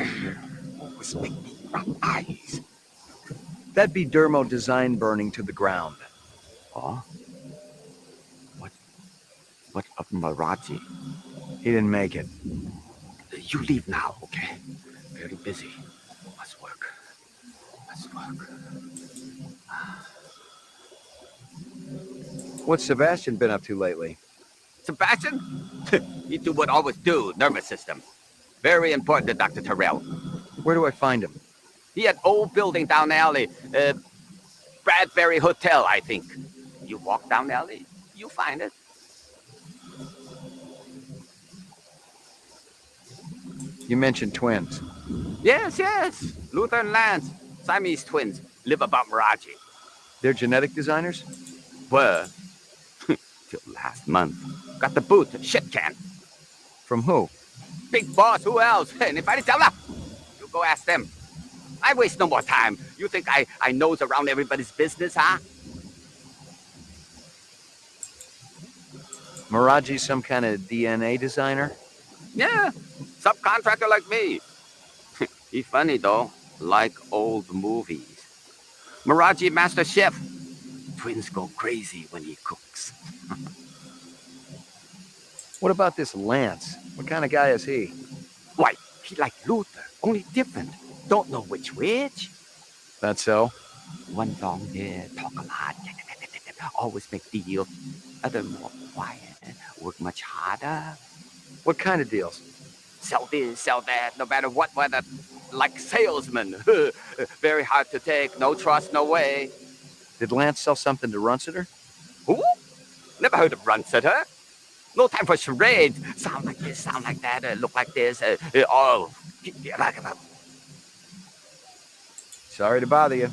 [SPEAKER 13] Always make me rub eyes.
[SPEAKER 3] That'd be Dermo design burning to the ground.
[SPEAKER 13] Oh? What of Maraji?
[SPEAKER 3] He didn't make it.
[SPEAKER 13] You leave now, okay? Very busy. Must work.
[SPEAKER 3] What's Sebastian been up to lately?
[SPEAKER 13] Sebastian? He do what always do, nervous system. Very important to Dr. Terrell.
[SPEAKER 3] Where do I find him?
[SPEAKER 13] He had old building down the alley. Bradbury Hotel, I think. You walk down the alley, you find it.
[SPEAKER 3] You mentioned twins.
[SPEAKER 13] Yes. Luther and Lance, Siamese twins, live about Maraji.
[SPEAKER 3] They're genetic designers?
[SPEAKER 13] Were. Till last month. Got the boot, shit can.
[SPEAKER 3] From who?
[SPEAKER 13] Big boss, who else? Anybody tell her? You go ask them. I waste no more time. You think I nose around everybody's business, huh?
[SPEAKER 3] Maraji's some kind of DNA designer?
[SPEAKER 13] Yeah, subcontractor like me. He funny though, like old movies. Miraji Master Chef. Twins go crazy when he cooks.
[SPEAKER 3] What about this Lance? What kind of guy is he?
[SPEAKER 13] Why, he like Luther, only different. Don't know which.
[SPEAKER 3] That's so?
[SPEAKER 13] One long hair, talk a lot, always make deals. Other more quiet, work much harder.
[SPEAKER 3] What kind of deals?
[SPEAKER 13] Sell this, sell that, no matter what weather. Like salesman. Very hard to take, no trust, no way.
[SPEAKER 3] Did Lance sell something to Runciter?
[SPEAKER 13] Who? Never heard of Runciter. No time for charades. Sound like this, sound like that, look like this. Oh,
[SPEAKER 3] Sorry to bother you.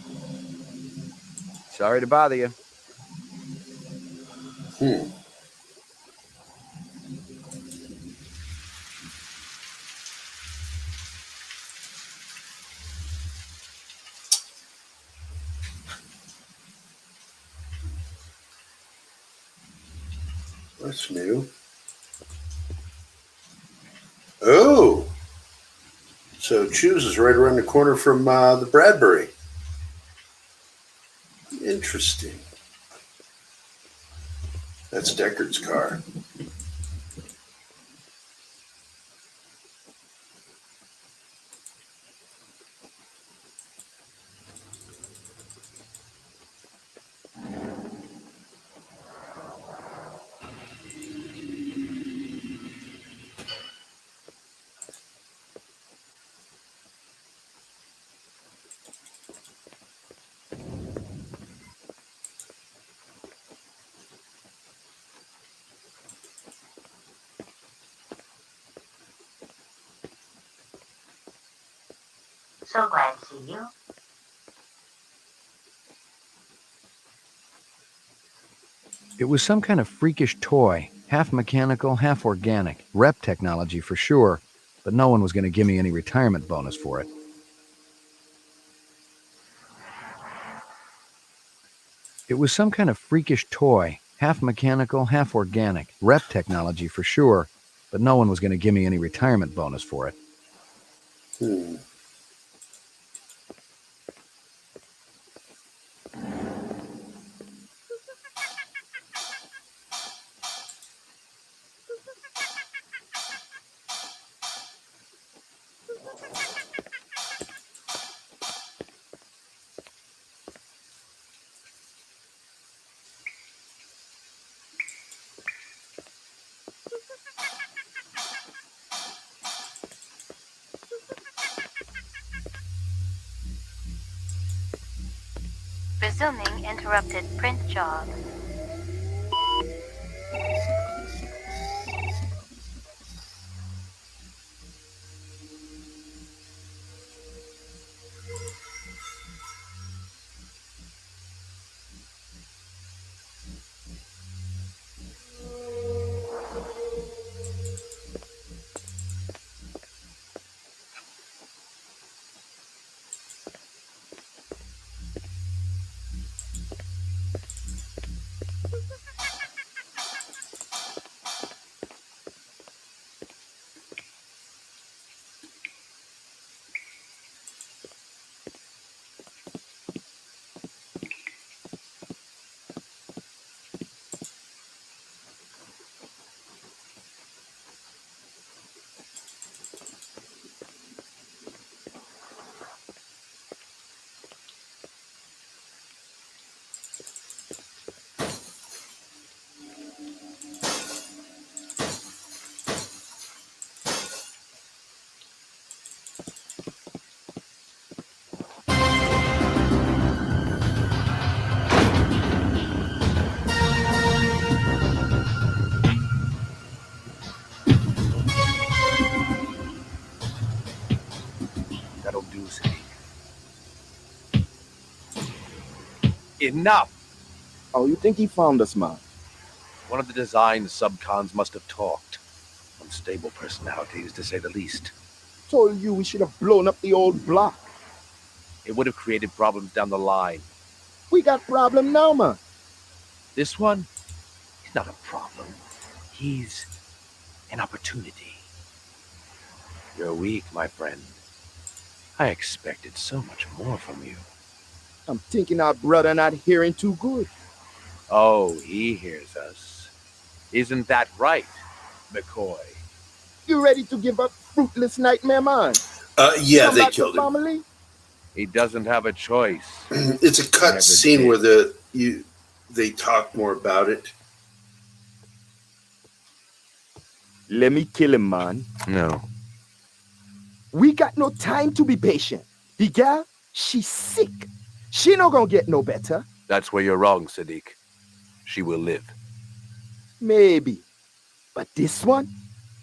[SPEAKER 3] Sorry to bother you.
[SPEAKER 1] That's new. Oh! So Choose is right around the corner from the Bradbury. Interesting. That's Deckard's car.
[SPEAKER 2] So glad to see you.
[SPEAKER 3] It was some kind of freakish toy, half mechanical, half organic. Rep technology for sure, but no one was going to give me any retirement bonus for it. It was some kind of freakish toy, half mechanical, half organic. Rep technology for sure, but no one was going to give me any retirement bonus for it.
[SPEAKER 2] Resuming interrupted print job.
[SPEAKER 3] That'll do, Zane. Enough!
[SPEAKER 17] Oh, you think he found us, man?
[SPEAKER 18] One of the design subcons must have talked. Unstable personalities, to say the least.
[SPEAKER 17] Told you we should have blown up the old block.
[SPEAKER 18] It would have created problems down the line.
[SPEAKER 17] We got problem now, man.
[SPEAKER 18] This one, he's not a problem. He's an opportunity. You're weak, my friend. I expected so much more from you.
[SPEAKER 17] I'm thinking our brother not hearing too good.
[SPEAKER 18] Oh, he hears us. Isn't that right, McCoy?
[SPEAKER 17] You ready to give up fruitless nightmare, man?
[SPEAKER 1] Yeah,
[SPEAKER 17] Come
[SPEAKER 1] they
[SPEAKER 17] back to
[SPEAKER 1] killed him.
[SPEAKER 17] family?
[SPEAKER 18] He doesn't have a choice.
[SPEAKER 1] It's a cut
[SPEAKER 18] Never
[SPEAKER 1] scene
[SPEAKER 18] did.
[SPEAKER 1] where they talk more about it.
[SPEAKER 17] Let me kill him, man.
[SPEAKER 18] No.
[SPEAKER 17] We got no time to be patient. The gal, she's sick. She not gonna get no better.
[SPEAKER 18] That's where you're wrong, Sadiq. She will live.
[SPEAKER 17] Maybe. But this one,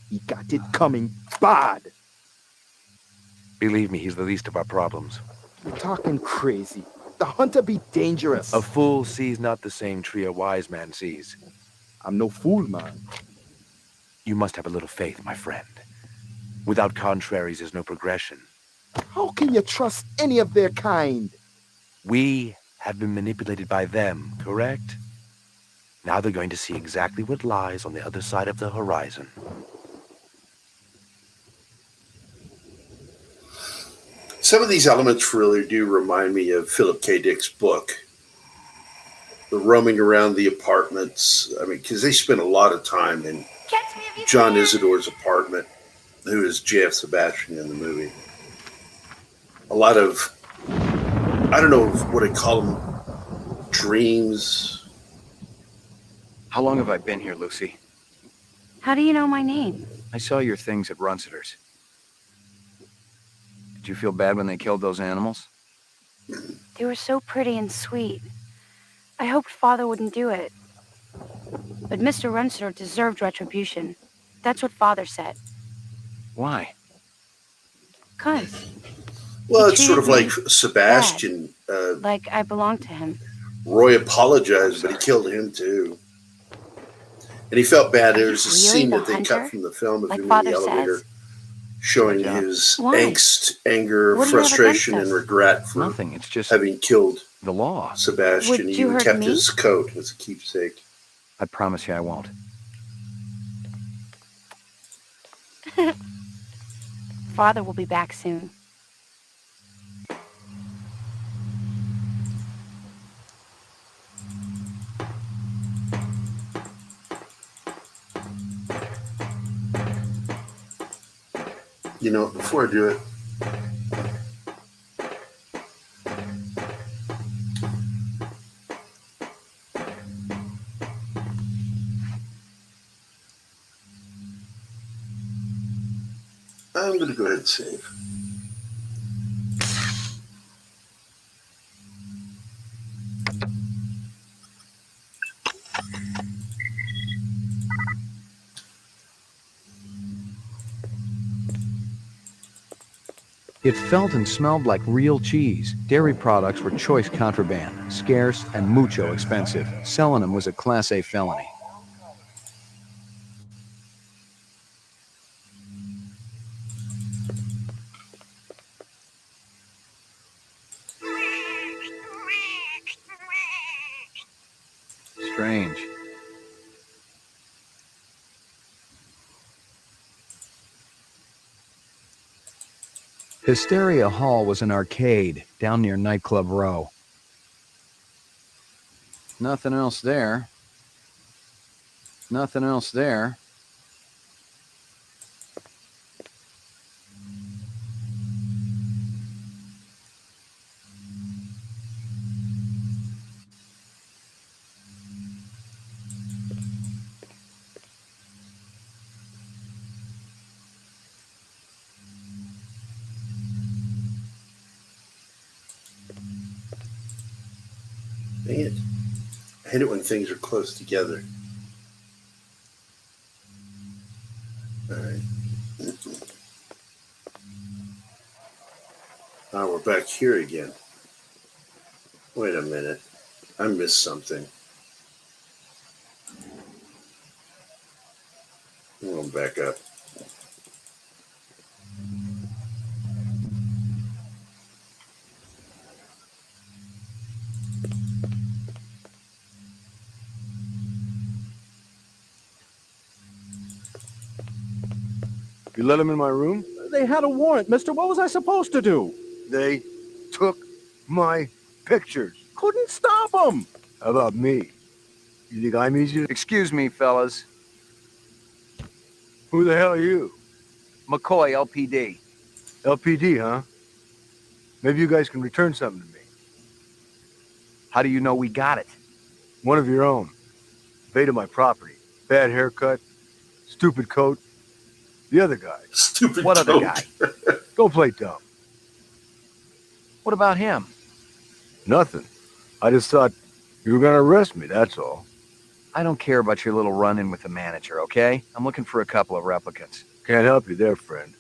[SPEAKER 17] he got it coming bad.
[SPEAKER 18] Believe me, he's the least of our problems.
[SPEAKER 17] You're talking crazy. The hunter be dangerous.
[SPEAKER 18] A fool sees not the same tree a wise man sees.
[SPEAKER 17] I'm no fool, man.
[SPEAKER 18] You must have a little faith, my friend. Without contraries, there's no progression.
[SPEAKER 17] How can you trust any of their kind?
[SPEAKER 18] We have been manipulated by them, correct? Now they're going to see exactly what lies on the other side of the horizon.
[SPEAKER 1] Some of these elements really do remind me of Philip K. Dick's book. The roaming around the apartments. I mean, because they spent a lot of time in John Isidore's apartment, who is J.F. Sebastian in the movie. A lot of, I don't know what I call them, dreams.
[SPEAKER 3] How long have I been here, Lucy?
[SPEAKER 2] How do you know my name?
[SPEAKER 3] I saw your things at Runciter's. Did you feel bad when they killed those animals?
[SPEAKER 2] They were so pretty and sweet. I hoped Father wouldn't do it. But Mr. Runciter deserved retribution. That's what Father said.
[SPEAKER 3] Why?
[SPEAKER 2] 'Cause.
[SPEAKER 1] Well,
[SPEAKER 2] He
[SPEAKER 1] it's sort of
[SPEAKER 2] treated
[SPEAKER 1] like
[SPEAKER 2] me
[SPEAKER 1] Sebastian.
[SPEAKER 2] like I belonged to him.
[SPEAKER 1] Roy apologized, but he killed him too. And he felt bad. There's a
[SPEAKER 2] really
[SPEAKER 1] scene
[SPEAKER 2] the
[SPEAKER 1] that they
[SPEAKER 2] hunter?
[SPEAKER 1] cut from the film of
[SPEAKER 2] Like
[SPEAKER 1] him in
[SPEAKER 2] Father
[SPEAKER 1] the elevator,
[SPEAKER 2] says?
[SPEAKER 1] showing
[SPEAKER 3] Yeah.
[SPEAKER 1] his
[SPEAKER 2] Why?
[SPEAKER 1] angst, anger,
[SPEAKER 2] What do you have
[SPEAKER 1] frustration,
[SPEAKER 2] against
[SPEAKER 1] and
[SPEAKER 2] us?
[SPEAKER 1] regret for
[SPEAKER 3] Nothing. It's just
[SPEAKER 1] having killed
[SPEAKER 3] the law.
[SPEAKER 1] Sebastian.
[SPEAKER 2] Would
[SPEAKER 1] He
[SPEAKER 2] you
[SPEAKER 1] even
[SPEAKER 2] hurt
[SPEAKER 1] kept
[SPEAKER 2] me?
[SPEAKER 1] his coat as a keepsake.
[SPEAKER 3] I promise you I won't.
[SPEAKER 2] Father will be back soon.
[SPEAKER 1] You know, before I do it, I'm going to go ahead and save.
[SPEAKER 3] It felt and smelled like real cheese. Dairy products were choice contraband, scarce and mucho expensive. Selling them was a Class A felony. Strange. Hysteria Hall was an arcade down near Nightclub Row. Nothing else there. Nothing else there.
[SPEAKER 1] Dang it. I hate it when things are close together. All right. Now we're back here again. Wait a minute. I missed something. I'm going back up.
[SPEAKER 3] You let him in my room?
[SPEAKER 13] They had a warrant, mister. What was I supposed to do?
[SPEAKER 19] They took my pictures.
[SPEAKER 13] Couldn't stop them.
[SPEAKER 19] How about me? You think I'm easy to...
[SPEAKER 3] Excuse me, fellas.
[SPEAKER 19] Who the hell are you?
[SPEAKER 3] McCoy, LPD.
[SPEAKER 19] LPD, huh? Maybe you guys can return something to me.
[SPEAKER 3] How do you know we got it?
[SPEAKER 19] One of your own. Invaded my property. Bad haircut. Stupid coat. The other guy.
[SPEAKER 1] Stupid
[SPEAKER 3] What
[SPEAKER 1] coat.
[SPEAKER 3] other guy?
[SPEAKER 19] Don't play dumb.
[SPEAKER 3] What about him?
[SPEAKER 19] Nothing. I just thought you were gonna arrest me, that's all.
[SPEAKER 3] I don't care about your little run-in with the manager, okay? I'm looking for a couple of replicants.
[SPEAKER 19] Can't help you there, friend.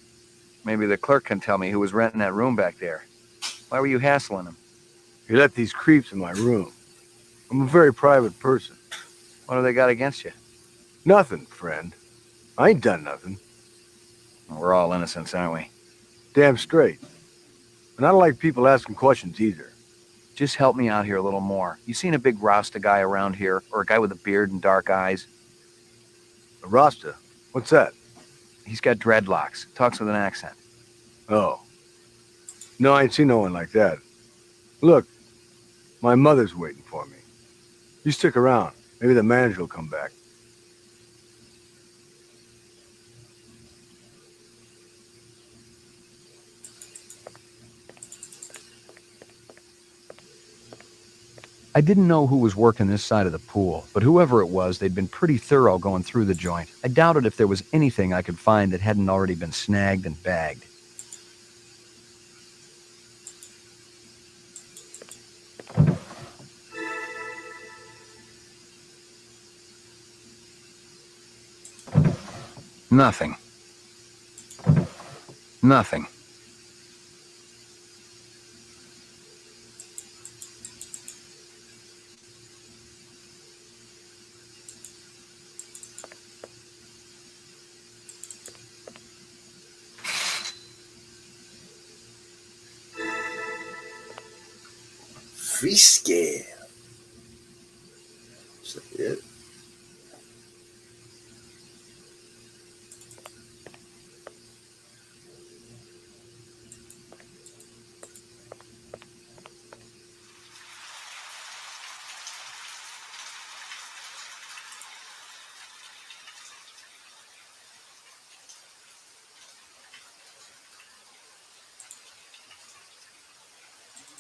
[SPEAKER 3] Maybe the clerk can tell me who was renting that room back there. Why were you hassling him?
[SPEAKER 19] You let these creeps in my room. I'm a very private person.
[SPEAKER 3] What do they got against you?
[SPEAKER 19] Nothing, friend. I ain't done nothing.
[SPEAKER 3] We're all innocents, aren't we?
[SPEAKER 19] Damn straight. And I don't like people asking questions either.
[SPEAKER 3] Just help me out here a little more. You seen a big Rasta guy around here? Or a guy with a beard and dark eyes?
[SPEAKER 19] A Rasta? What's that?
[SPEAKER 3] He's got dreadlocks. Talks with an accent.
[SPEAKER 19] Oh. No, I ain't seen no one like that. Look, my mother's waiting for me. You stick around. Maybe the manager will come back.
[SPEAKER 3] I didn't know who was working this side of the pool, but whoever it was, they'd been pretty thorough going through the joint. I doubted if there was anything I could find that hadn't already been snagged and bagged. Nothing. Nothing.
[SPEAKER 1] Fisky. Is that it?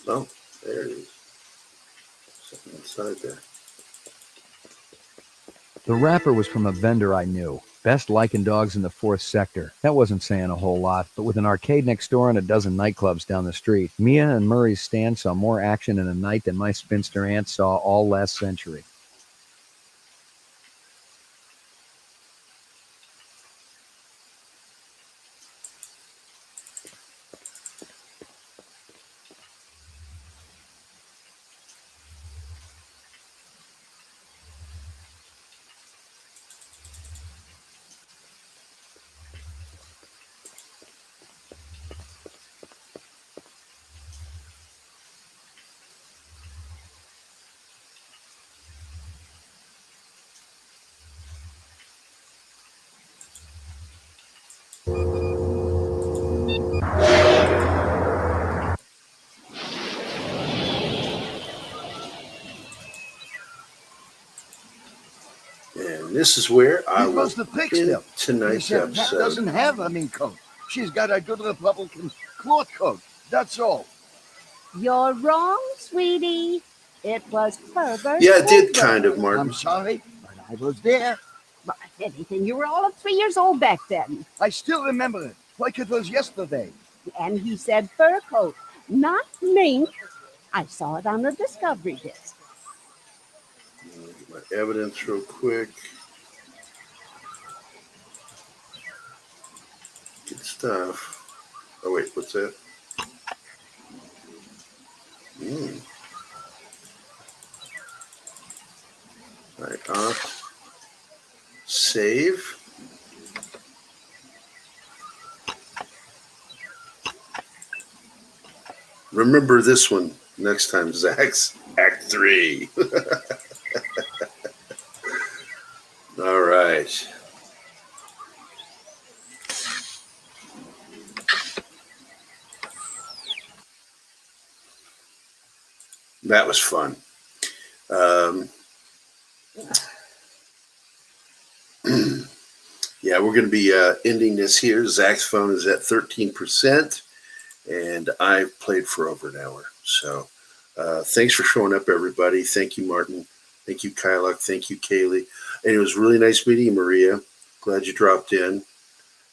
[SPEAKER 1] Oh, there it is. Something inside there.
[SPEAKER 3] The wrapper was from a vendor I knew. Best licking dogs in the 4th sector. That wasn't saying a whole lot, but with an arcade next door and a dozen nightclubs down the street, Mia and Murray's stand saw more action in a night than my spinster aunt saw all last century.
[SPEAKER 1] And this is where I
[SPEAKER 20] He
[SPEAKER 1] was
[SPEAKER 20] must have fixed
[SPEAKER 1] in
[SPEAKER 20] him.
[SPEAKER 1] tonight's
[SPEAKER 20] He said, Pat
[SPEAKER 1] episode.
[SPEAKER 20] doesn't have a mink coat. She's got a good Republican cloth coat. That's all.
[SPEAKER 4] You're wrong, sweetie. It was Herbert.
[SPEAKER 1] Yeah, it did
[SPEAKER 4] Hoover.
[SPEAKER 1] kind of, Martin.
[SPEAKER 20] I'm sorry, but I was there.
[SPEAKER 4] But if anything, you were all of 3 years old back then.
[SPEAKER 20] I still remember it, like it was yesterday.
[SPEAKER 4] And he said fur coat, not mink. I saw it on the discovery disc.
[SPEAKER 1] Get my evidence real quick. Good stuff. Oh, wait, what's that? All right, off. Save. Remember this one next time, Zach's Act 3. All right. that was fun. Yeah, we're going to be ending this here. Zach's phone is at 13%, and I've played for over an hour. So thanks for showing up, everybody. Thank you, Martin. Thank you, Kyluk. Thank you, Kaylee. And it was really nice meeting you, Maria. Glad you dropped in.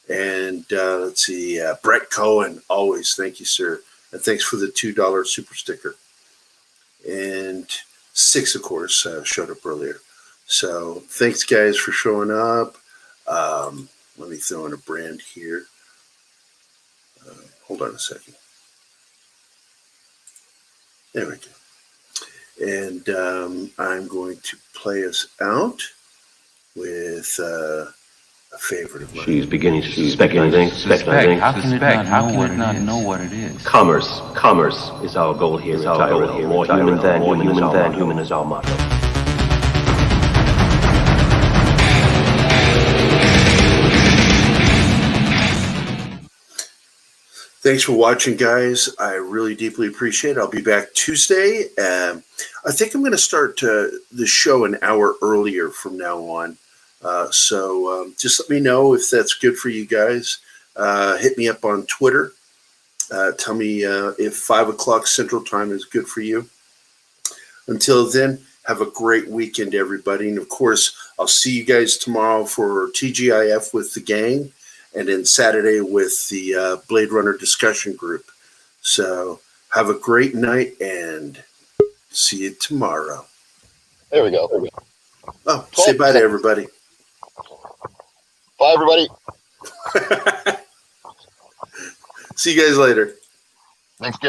[SPEAKER 1] And let's see, Brett Cohen, always thank you, sir. And thanks for the $2 super sticker. And Six, of course, showed up earlier. So thanks, guys, for showing up. Let me throw in a brand here. Hold on a second. There we go. And I'm going to play us out with a favorite of mine.
[SPEAKER 21] She's beginning to suspect, I think.
[SPEAKER 22] How can it not know what it is?
[SPEAKER 21] Commerce is our goal here. More human than human is our motto.
[SPEAKER 1] Thanks for watching, guys. I really deeply appreciate it. I'll be back Tuesday. I think I'm going to start the show an hour earlier from now on. So just let me know if that's good for you guys. Hit me up on Twitter. Tell me if 5 o'clock Central Time is good for you. Until then, have a great weekend, everybody. And, of course, I'll see you guys tomorrow for TGIF with the gang, and then Saturday with the Blade Runner discussion group. So have a great night, and see you tomorrow.
[SPEAKER 23] There we go.
[SPEAKER 1] Oh, say bye to everybody.
[SPEAKER 23] Bye, everybody.
[SPEAKER 1] See you guys later.
[SPEAKER 23] Thanks, Gerry.